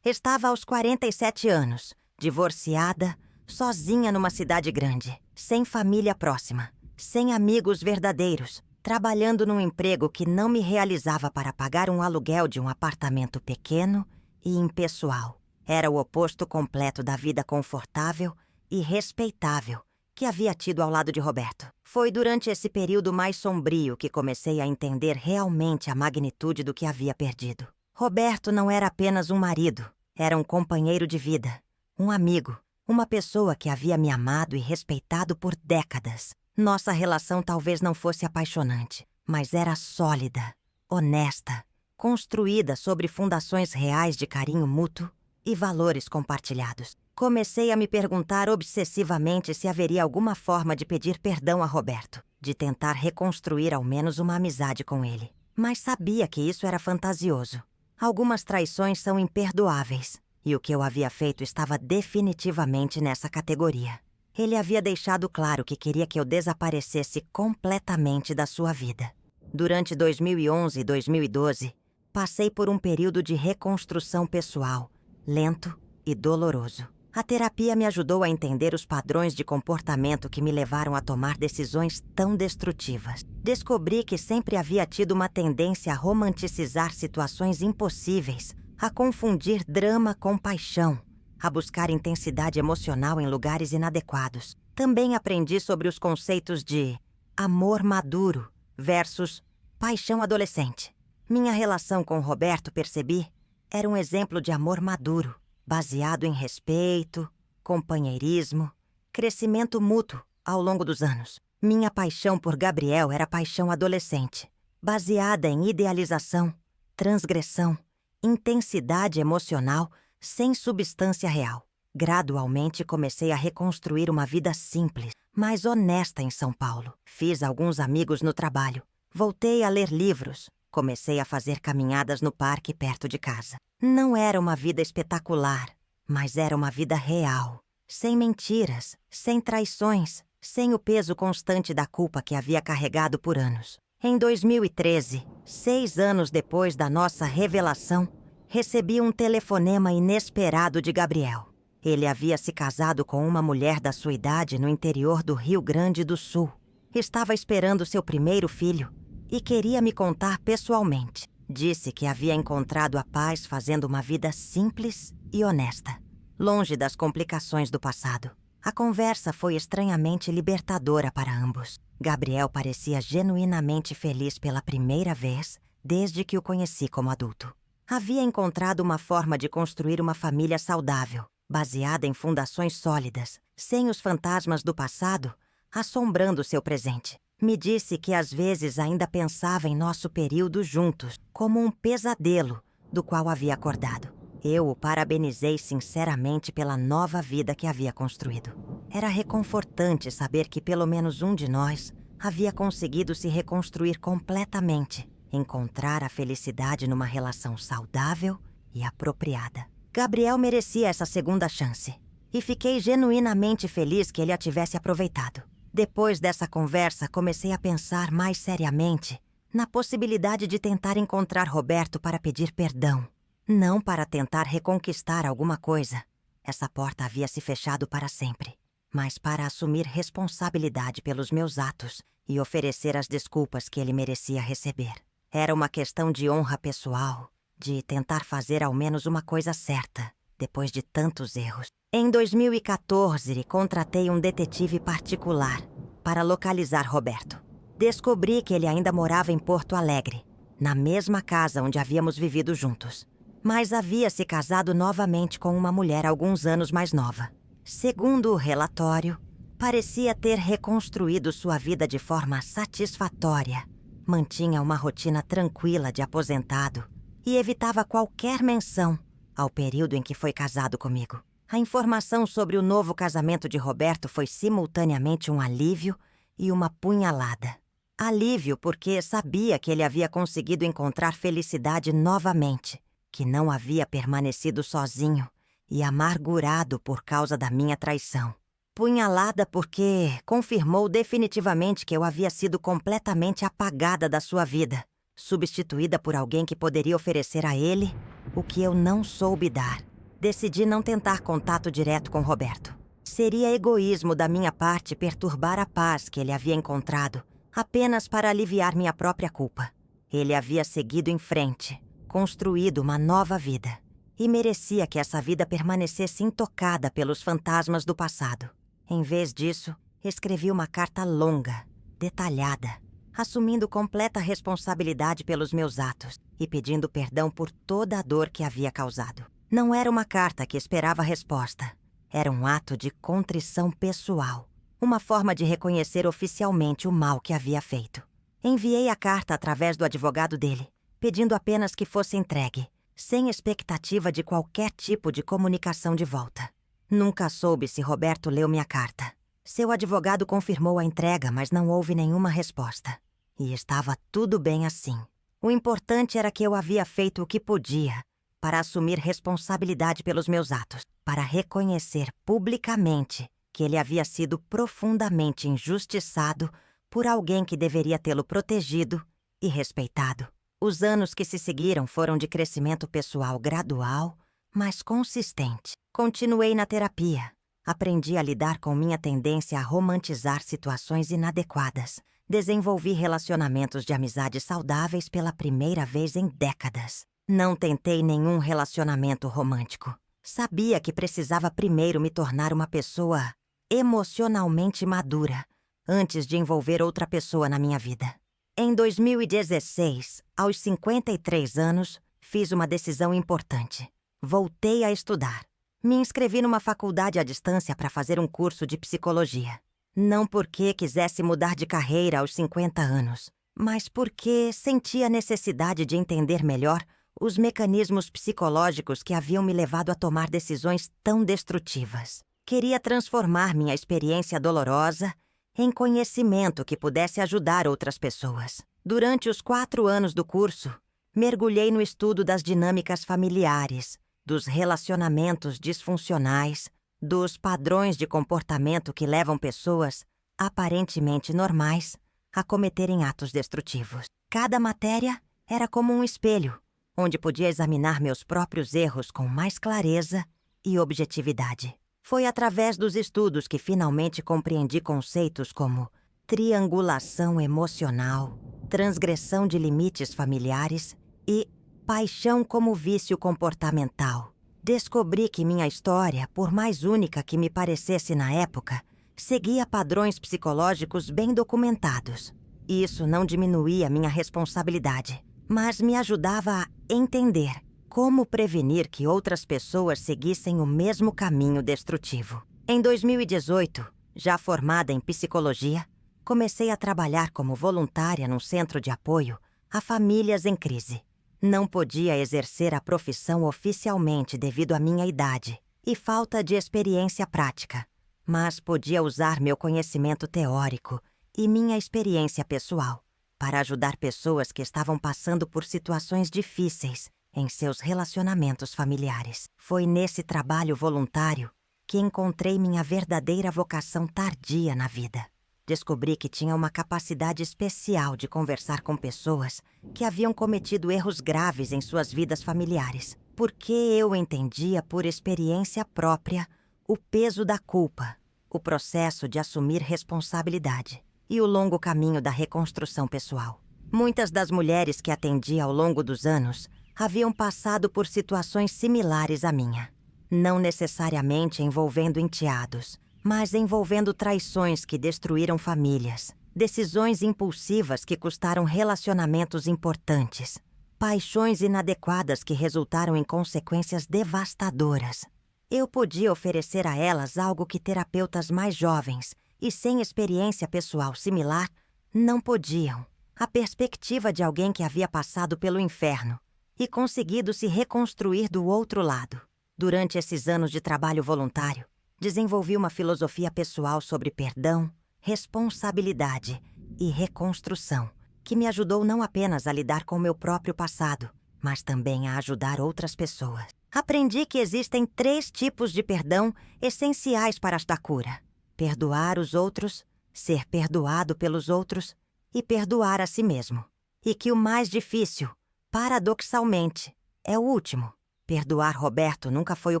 Estava aos 47 anos, divorciada, sozinha numa cidade grande, sem família próxima, sem amigos verdadeiros, trabalhando num emprego que não me realizava para pagar um aluguel de um apartamento pequeno e impessoal. Era o oposto completo da vida confortável e respeitável que havia tido ao lado de Roberto. Foi durante esse período mais sombrio que comecei a entender realmente a magnitude do que havia perdido. Roberto não era apenas um marido, era um companheiro de vida, um amigo, uma pessoa que havia me amado e respeitado por décadas. Nossa relação talvez não fosse apaixonante, mas era sólida, honesta, construída sobre fundações reais de carinho mútuo e valores compartilhados. Comecei a me perguntar obsessivamente se haveria alguma forma de pedir perdão a Roberto, de tentar reconstruir ao menos uma amizade com ele. Mas sabia que isso era fantasioso. Algumas traições são imperdoáveis, e o que eu havia feito estava definitivamente nessa categoria. Ele havia deixado claro que queria que eu desaparecesse completamente da sua vida. Durante 2011 e 2012, passei por um período de reconstrução pessoal, lento e doloroso. A terapia me ajudou a entender os padrões de comportamento que me levaram a tomar decisões tão destrutivas. Descobri que sempre havia tido uma tendência a romanticizar situações impossíveis, a confundir drama com paixão, a buscar intensidade emocional em lugares inadequados. Também aprendi sobre os conceitos de amor maduro versus paixão adolescente. Minha relação com Roberto, percebi, era um exemplo de amor maduro, baseado em respeito, companheirismo, crescimento mútuo ao longo dos anos. Minha paixão por Gabriel era paixão adolescente, baseada em idealização, transgressão, intensidade emocional sem substância real. Gradualmente comecei a reconstruir uma vida simples, mas honesta em São Paulo. Fiz alguns amigos no trabalho. Voltei a ler livros. Comecei a fazer caminhadas no parque perto de casa. Não era uma vida espetacular, mas era uma vida real. Sem mentiras, sem traições, sem o peso constante da culpa que havia carregado por anos. Em 2013, 6 anos depois da nossa revelação, recebi um telefonema inesperado de Gabriel. Ele havia se casado com uma mulher da sua idade no interior do Rio Grande do Sul. Estava esperando seu primeiro filho e queria me contar pessoalmente. Disse que havia encontrado a paz fazendo uma vida simples e honesta, longe das complicações do passado. A conversa foi estranhamente libertadora para ambos. Gabriel parecia genuinamente feliz pela primeira vez desde que o conheci como adulto. Havia encontrado uma forma de construir uma família saudável, baseada em fundações sólidas, sem os fantasmas do passado assombrando seu presente. Me disse que às vezes ainda pensava em nosso período juntos, como um pesadelo do qual havia acordado. Eu o parabenizei sinceramente pela nova vida que havia construído. Era reconfortante saber que pelo menos um de nós havia conseguido se reconstruir completamente, encontrar a felicidade numa relação saudável e apropriada. Gabriel merecia essa segunda chance, e fiquei genuinamente feliz que ele a tivesse aproveitado. Depois dessa conversa, comecei a pensar mais seriamente na possibilidade de tentar encontrar Roberto para pedir perdão. Não para tentar reconquistar alguma coisa. Essa porta havia se fechado para sempre. Mas para assumir responsabilidade pelos meus atos e oferecer as desculpas que ele merecia receber. Era uma questão de honra pessoal, de tentar fazer ao menos uma coisa certa, depois de tantos erros. Em 2014, contratei um detetive particular para localizar Roberto. Descobri que ele ainda morava em Porto Alegre, na mesma casa onde havíamos vivido juntos. Mas havia se casado novamente com uma mulher alguns anos mais nova. Segundo o relatório, parecia ter reconstruído sua vida de forma satisfatória. Mantinha uma rotina tranquila de aposentado e evitava qualquer menção ao período em que foi casado comigo. A informação sobre o novo casamento de Roberto foi simultaneamente um alívio e uma punhalada. Alívio porque sabia que ele havia conseguido encontrar felicidade novamente, que não havia permanecido sozinho e amargurado por causa da minha traição. Punhalada porque confirmou definitivamente que eu havia sido completamente apagada da sua vida, substituída por alguém que poderia oferecer a ele o que eu não soube dar. Decidi não tentar contato direto com Roberto. Seria egoísmo da minha parte perturbar a paz que ele havia encontrado apenas para aliviar minha própria culpa. Ele havia seguido em frente, construído uma nova vida, e merecia que essa vida permanecesse intocada pelos fantasmas do passado. Em vez disso, escrevi uma carta longa, detalhada, assumindo completa responsabilidade pelos meus atos e pedindo perdão por toda a dor que havia causado. Não era uma carta que esperava resposta. Era um ato de contrição pessoal, uma forma de reconhecer oficialmente o mal que havia feito. Enviei a carta através do advogado dele, pedindo apenas que fosse entregue, sem expectativa de qualquer tipo de comunicação de volta. Nunca soube se Roberto leu minha carta. Seu advogado confirmou a entrega, mas não houve nenhuma resposta. E estava tudo bem assim. O importante era que eu havia feito o que podia para assumir responsabilidade pelos meus atos, para reconhecer publicamente que ele havia sido profundamente injustiçado por alguém que deveria tê-lo protegido e respeitado. Os anos que se seguiram foram de crescimento pessoal gradual, mas consistente. Continuei na terapia. Aprendi a lidar com minha tendência a romantizar situações inadequadas. Desenvolvi relacionamentos de amizade saudáveis pela primeira vez em décadas. Não tentei nenhum relacionamento romântico. Sabia que precisava primeiro me tornar uma pessoa emocionalmente madura antes de envolver outra pessoa na minha vida. Em 2016, aos 53 anos, fiz uma decisão importante. Voltei a estudar. Me inscrevi numa faculdade à distância para fazer um curso de psicologia. Não porque quisesse mudar de carreira aos 50 anos, mas porque sentia a necessidade de entender melhor os mecanismos psicológicos que haviam me levado a tomar decisões tão destrutivas. Queria transformar minha experiência dolorosa em conhecimento que pudesse ajudar outras pessoas. Durante os 4 anos do curso, mergulhei no estudo das dinâmicas familiares, dos relacionamentos disfuncionais, dos padrões de comportamento que levam pessoas, aparentemente normais, a cometerem atos destrutivos. Cada matéria era como um espelho, onde podia examinar meus próprios erros com mais clareza e objetividade. Foi através dos estudos que finalmente compreendi conceitos como triangulação emocional, transgressão de limites familiares e paixão como vício comportamental. Descobri que minha história, por mais única que me parecesse na época, seguia padrões psicológicos bem documentados. Isso não diminuía minha responsabilidade, mas me ajudava a entender como prevenir que outras pessoas seguissem o mesmo caminho destrutivo. Em 2018, já formada em psicologia, comecei a trabalhar como voluntária num centro de apoio a famílias em crise. Não podia exercer a profissão oficialmente devido à minha idade e falta de experiência prática, mas podia usar meu conhecimento teórico e minha experiência pessoal para ajudar pessoas que estavam passando por situações difíceis em seus relacionamentos familiares. Foi nesse trabalho voluntário que encontrei minha verdadeira vocação tardia na vida. Descobri que tinha uma capacidade especial de conversar com pessoas que haviam cometido erros graves em suas vidas familiares, porque eu entendia por experiência própria o peso da culpa, o processo de assumir responsabilidade e o longo caminho da reconstrução pessoal. Muitas das mulheres que atendi ao longo dos anos haviam passado por situações similares à minha, não necessariamente envolvendo enteados, mas envolvendo traições que destruíram famílias, decisões impulsivas que custaram relacionamentos importantes, paixões inadequadas que resultaram em consequências devastadoras. Eu podia oferecer a elas algo que terapeutas mais jovens e sem experiência pessoal similar não podiam: a perspectiva de alguém que havia passado pelo inferno e conseguido se reconstruir do outro lado. Durante esses anos de trabalho voluntário, desenvolvi uma filosofia pessoal sobre perdão, responsabilidade e reconstrução, que me ajudou não apenas a lidar com meu próprio passado, mas também a ajudar outras pessoas. Aprendi que existem 3 tipos de perdão essenciais para esta cura: perdoar os outros, ser perdoado pelos outros e perdoar a si mesmo. E que o mais difícil, paradoxalmente, é o último. Perdoar Roberto nunca foi o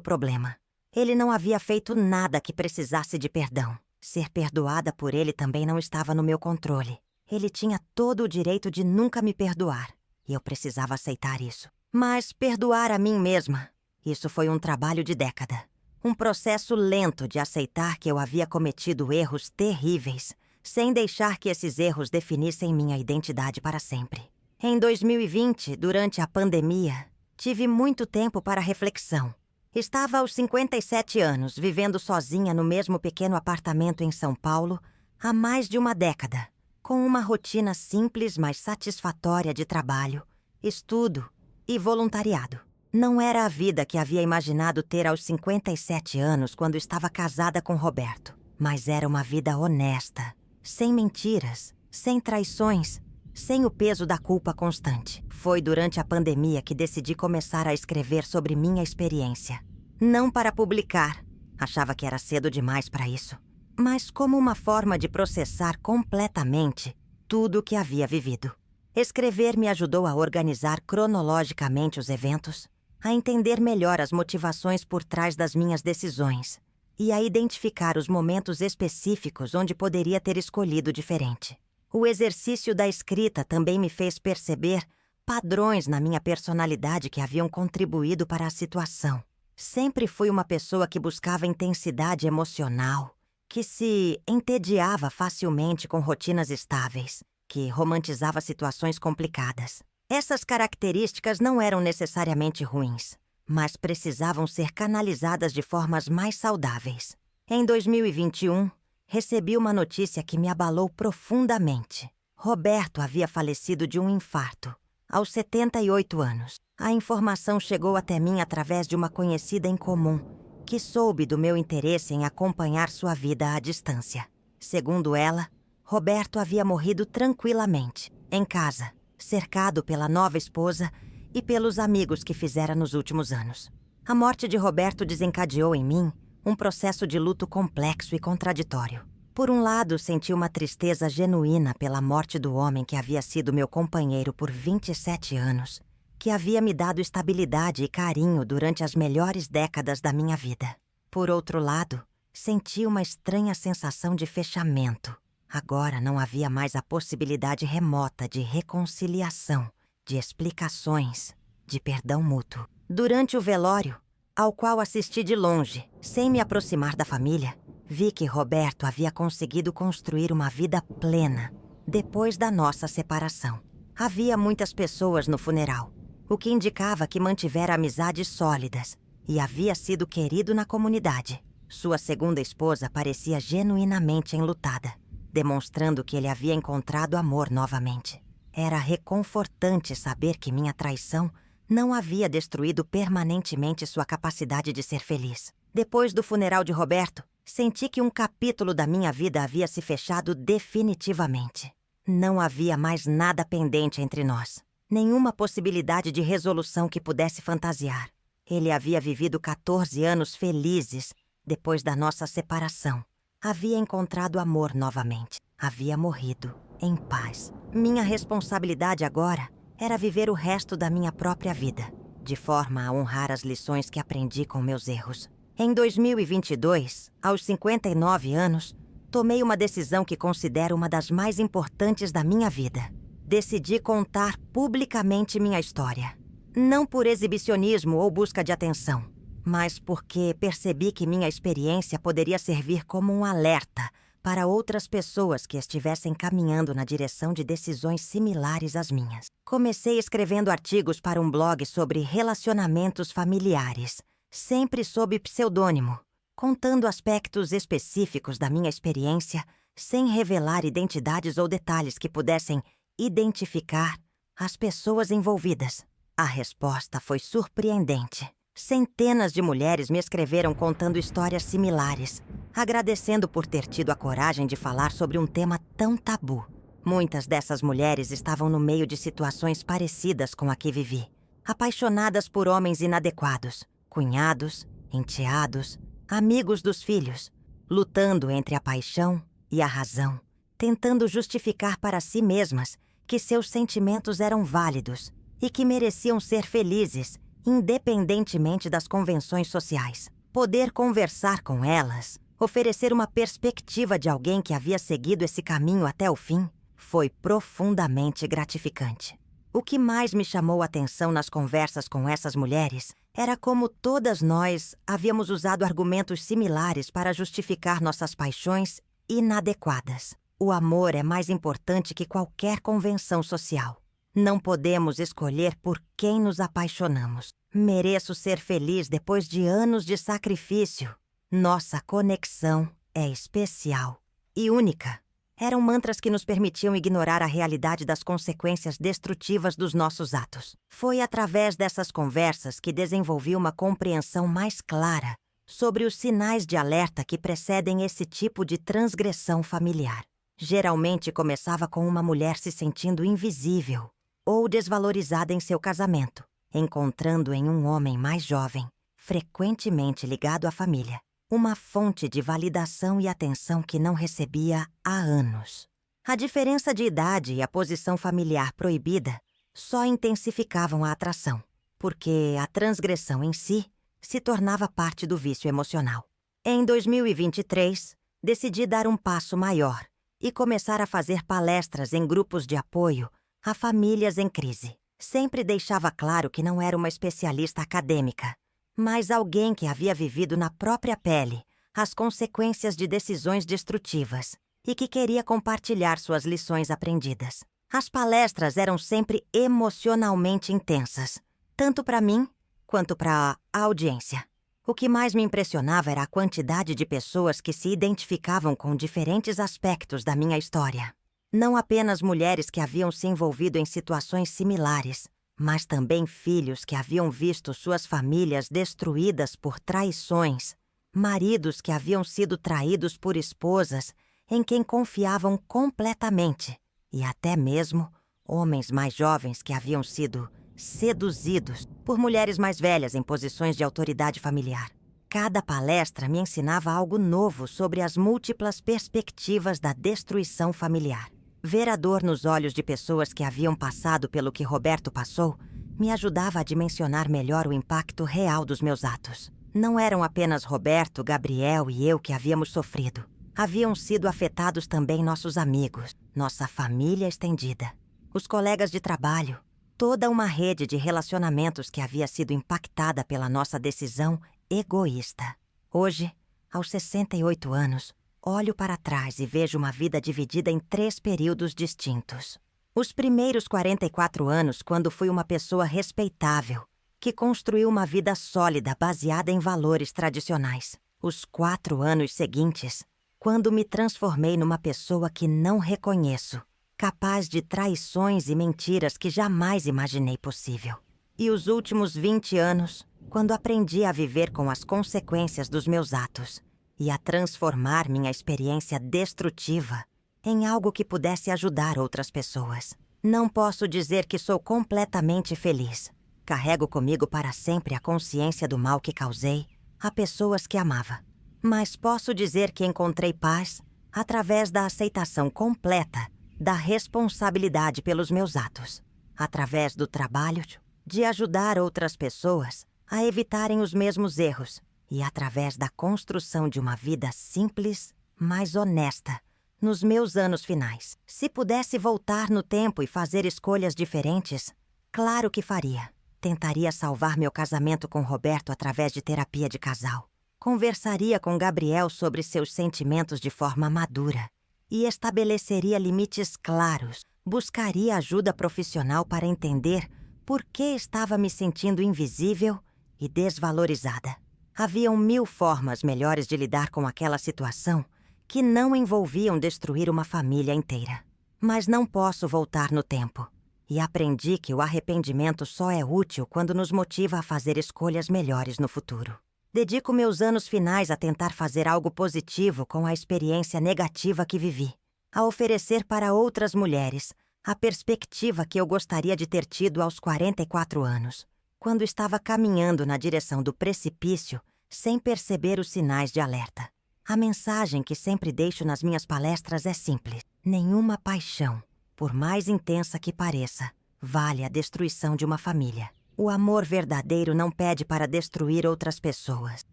problema. Ele não havia feito nada que precisasse de perdão. Ser perdoada por ele também não estava no meu controle. Ele tinha todo o direito de nunca me perdoar, e eu precisava aceitar isso. Mas perdoar a mim mesma, isso foi um trabalho de década. Um processo lento de aceitar que eu havia cometido erros terríveis, sem deixar que esses erros definissem minha identidade para sempre. Em 2020, durante a pandemia, tive muito tempo para reflexão. Estava aos 57 anos, vivendo sozinha no mesmo pequeno apartamento em São Paulo há mais de uma década, com uma rotina simples, mas satisfatória de trabalho, estudo e voluntariado. Não era a vida que havia imaginado ter aos 57 anos quando estava casada com Roberto, mas era uma vida honesta, sem mentiras, sem traições, sem o peso da culpa constante. Foi durante a pandemia que decidi começar a escrever sobre minha experiência. Não para publicar, achava que era cedo demais para isso, mas como uma forma de processar completamente tudo o que havia vivido. Escrever me ajudou a organizar cronologicamente os eventos, a entender melhor as motivações por trás das minhas decisões e a identificar os momentos específicos onde poderia ter escolhido diferente. O exercício da escrita também me fez perceber padrões na minha personalidade que haviam contribuído para a situação. Sempre fui uma pessoa que buscava intensidade emocional, que se entediava facilmente com rotinas estáveis, que romantizava situações complicadas. Essas características não eram necessariamente ruins, mas precisavam ser canalizadas de formas mais saudáveis. Em 2021, recebi uma notícia que me abalou profundamente. Roberto havia falecido de um infarto, aos 78 anos. A informação chegou até mim através de uma conhecida em comum, que soube do meu interesse em acompanhar sua vida à distância. Segundo ela, Roberto havia morrido tranquilamente, em casa, cercado pela nova esposa e pelos amigos que fizera nos últimos anos. A morte de Roberto desencadeou em mim um processo de luto complexo e contraditório. Por um lado, senti uma tristeza genuína pela morte do homem que havia sido meu companheiro por 27 anos, que havia me dado estabilidade e carinho durante as melhores décadas da minha vida. Por outro lado, senti uma estranha sensação de fechamento. Agora não havia mais a possibilidade remota de reconciliação, de explicações, de perdão mútuo. Durante o velório, ao qual assisti de longe, sem me aproximar da família, vi que Roberto havia conseguido construir uma vida plena depois da nossa separação. Havia muitas pessoas no funeral, o que indicava que mantivera amizades sólidas e havia sido querido na comunidade. Sua segunda esposa parecia genuinamente enlutada, demonstrando que ele havia encontrado amor novamente. Era reconfortante saber que minha traição não havia destruído permanentemente sua capacidade de ser feliz. Depois do funeral de Roberto, senti que um capítulo da minha vida havia se fechado definitivamente. Não havia mais nada pendente entre nós, nenhuma possibilidade de resolução que pudesse fantasiar. Ele havia vivido 14 anos felizes depois da nossa separação. Havia encontrado amor novamente. Havia morrido em paz. Minha responsabilidade agora era viver o resto da minha própria vida, de forma a honrar as lições que aprendi com meus erros. Em 2022, aos 59 anos, tomei uma decisão que considero uma das mais importantes da minha vida. Decidi contar publicamente minha história. Não por exibicionismo ou busca de atenção, mas porque percebi que minha experiência poderia servir como um alerta para outras pessoas que estivessem caminhando na direção de decisões similares às minhas. Comecei escrevendo artigos para um blog sobre relacionamentos familiares, sempre sob pseudônimo, contando aspectos específicos da minha experiência, sem revelar identidades ou detalhes que pudessem identificar as pessoas envolvidas. A resposta foi surpreendente. Centenas de mulheres me escreveram contando histórias similares, agradecendo por ter tido a coragem de falar sobre um tema tão tabu. Muitas dessas mulheres estavam no meio de situações parecidas com a que vivi, apaixonadas por homens inadequados, cunhados, enteados, amigos dos filhos, lutando entre a paixão e a razão, tentando justificar para si mesmas que seus sentimentos eram válidos e que mereciam ser felizes, independentemente das convenções sociais. Poder conversar com elas, oferecer uma perspectiva de alguém que havia seguido esse caminho até o fim, foi profundamente gratificante. O que mais me chamou a atenção nas conversas com essas mulheres era como todas nós havíamos usado argumentos similares para justificar nossas paixões inadequadas. O amor é mais importante que qualquer convenção social. Não podemos escolher por quem nos apaixonamos. Mereço ser feliz depois de anos de sacrifício. Nossa conexão é especial e única. Eram mantras que nos permitiam ignorar a realidade das consequências destrutivas dos nossos atos. Foi através dessas conversas que desenvolvi uma compreensão mais clara sobre os sinais de alerta que precedem esse tipo de transgressão familiar. Geralmente começava com uma mulher se sentindo invisível ou desvalorizada em seu casamento, encontrando em um homem mais jovem, frequentemente ligado à família, uma fonte de validação e atenção que não recebia há anos. A diferença de idade e a posição familiar proibida só intensificavam a atração, porque a transgressão em si se tornava parte do vício emocional. Em 2023, decidi dar um passo maior e começar a fazer palestras em grupos de apoio a famílias em crise. Sempre deixava claro que não era uma especialista acadêmica, mas alguém que havia vivido na própria pele as consequências de decisões destrutivas e que queria compartilhar suas lições aprendidas. As palestras eram sempre emocionalmente intensas, tanto para mim quanto para a audiência. O que mais me impressionava era a quantidade de pessoas que se identificavam com diferentes aspectos da minha história. Não apenas mulheres que haviam se envolvido em situações similares, mas também filhos que haviam visto suas famílias destruídas por traições, maridos que haviam sido traídos por esposas em quem confiavam completamente, e até mesmo homens mais jovens que haviam sido seduzidos por mulheres mais velhas em posições de autoridade familiar. Cada palestra me ensinava algo novo sobre as múltiplas perspectivas da destruição familiar. Ver a dor nos olhos de pessoas que haviam passado pelo que Roberto passou me ajudava a dimensionar melhor o impacto real dos meus atos. Não eram apenas Roberto, Gabriel e eu que havíamos sofrido. Haviam sido afetados também nossos amigos, nossa família estendida, os colegas de trabalho, toda uma rede de relacionamentos que havia sido impactada pela nossa decisão egoísta. Hoje, aos 68 anos, olho para trás e vejo uma vida dividida em 3 períodos distintos. Os primeiros 44 anos, quando fui uma pessoa respeitável, que construiu uma vida sólida baseada em valores tradicionais. Os 4 anos seguintes, quando me transformei numa pessoa que não reconheço, capaz de traições e mentiras que jamais imaginei possível. E os últimos 20 anos, quando aprendi a viver com as consequências dos meus atos e a transformar minha experiência destrutiva em algo que pudesse ajudar outras pessoas. Não posso dizer que sou completamente feliz. Carrego comigo para sempre a consciência do mal que causei a pessoas que amava. Mas posso dizer que encontrei paz através da aceitação completa da responsabilidade pelos meus atos, através do trabalho de ajudar outras pessoas a evitarem os mesmos erros e através da construção de uma vida simples, mas honesta, nos meus anos finais. Se pudesse voltar no tempo e fazer escolhas diferentes, claro que faria. Tentaria salvar meu casamento com Roberto através de terapia de casal. Conversaria com Gabriel sobre seus sentimentos de forma madura e estabeleceria limites claros. Buscaria ajuda profissional para entender por que estava me sentindo invisível e desvalorizada. Haviam 1000 formas melhores de lidar com aquela situação que não envolviam destruir uma família inteira. Mas não posso voltar no tempo. E aprendi que o arrependimento só é útil quando nos motiva a fazer escolhas melhores no futuro. Dedico meus anos finais a tentar fazer algo positivo com a experiência negativa que vivi, a oferecer para outras mulheres a perspectiva que eu gostaria de ter tido aos 44 anos, quando estava caminhando na direção do precipício sem perceber os sinais de alerta. A mensagem que sempre deixo nas minhas palestras é simples: nenhuma paixão, por mais intensa que pareça, vale a destruição de uma família. O amor verdadeiro não pede para destruir outras pessoas.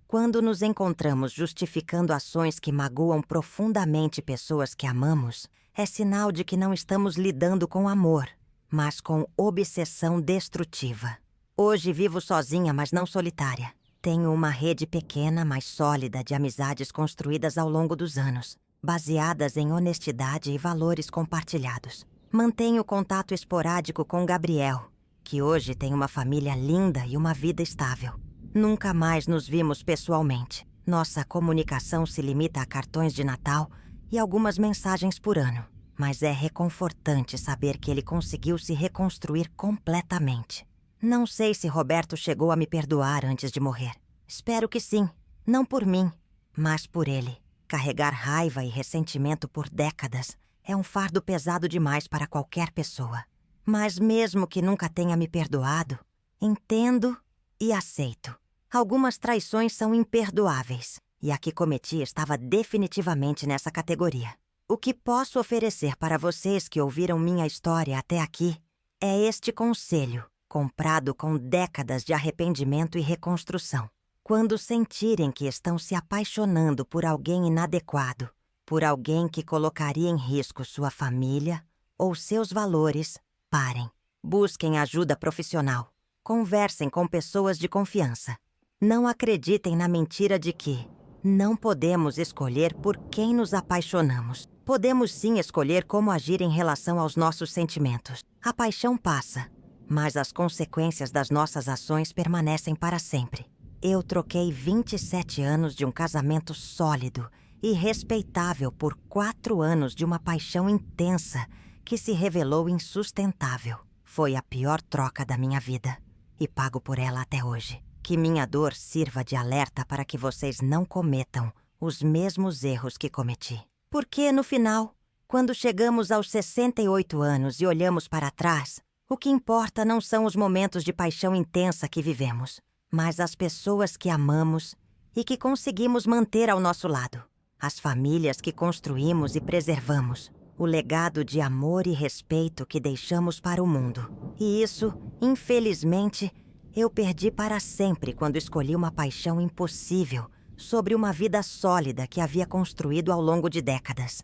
Quando nos encontramos justificando ações que magoam profundamente pessoas que amamos, é sinal de que não estamos lidando com amor, mas com obsessão destrutiva. Hoje vivo sozinha, mas não solitária. Tenho uma rede pequena, mas sólida de amizades construídas ao longo dos anos, baseadas em honestidade e valores compartilhados. Mantenho contato esporádico com Gabriel, que hoje tem uma família linda e uma vida estável. Nunca mais nos vimos pessoalmente. Nossa comunicação se limita a cartões de Natal e algumas mensagens por ano. Mas é reconfortante saber que ele conseguiu se reconstruir completamente. Não sei se Roberto chegou a me perdoar antes de morrer. Espero que sim. Não por mim, mas por ele. Carregar raiva e ressentimento por décadas é um fardo pesado demais para qualquer pessoa. Mas mesmo que nunca tenha me perdoado, entendo e aceito. Algumas traições são imperdoáveis, e a que cometi estava definitivamente nessa categoria. O que posso oferecer para vocês que ouviram minha história até aqui é este conselho, comprado com décadas de arrependimento e reconstrução. Quando sentirem que estão se apaixonando por alguém inadequado, por alguém que colocaria em risco sua família ou seus valores, parem. Busquem ajuda profissional. Conversem com pessoas de confiança. Não acreditem na mentira de que não podemos escolher por quem nos apaixonamos. Podemos sim escolher como agir em relação aos nossos sentimentos. A paixão passa, mas as consequências das nossas ações permanecem para sempre. Eu troquei 27 anos de um casamento sólido e respeitável por 4 anos de uma paixão intensa que se revelou insustentável. Foi a pior troca da minha vida e pago por ela até hoje. Que minha dor sirva de alerta para que vocês não cometam os mesmos erros que cometi. Porque, no final, quando chegamos aos 68 anos e olhamos para trás, o que importa não são os momentos de paixão intensa que vivemos, mas as pessoas que amamos e que conseguimos manter ao nosso lado, as famílias que construímos e preservamos, o legado de amor e respeito que deixamos para o mundo. E isso, infelizmente, eu perdi para sempre quando escolhi uma paixão impossível sobre uma vida sólida que havia construído ao longo de décadas.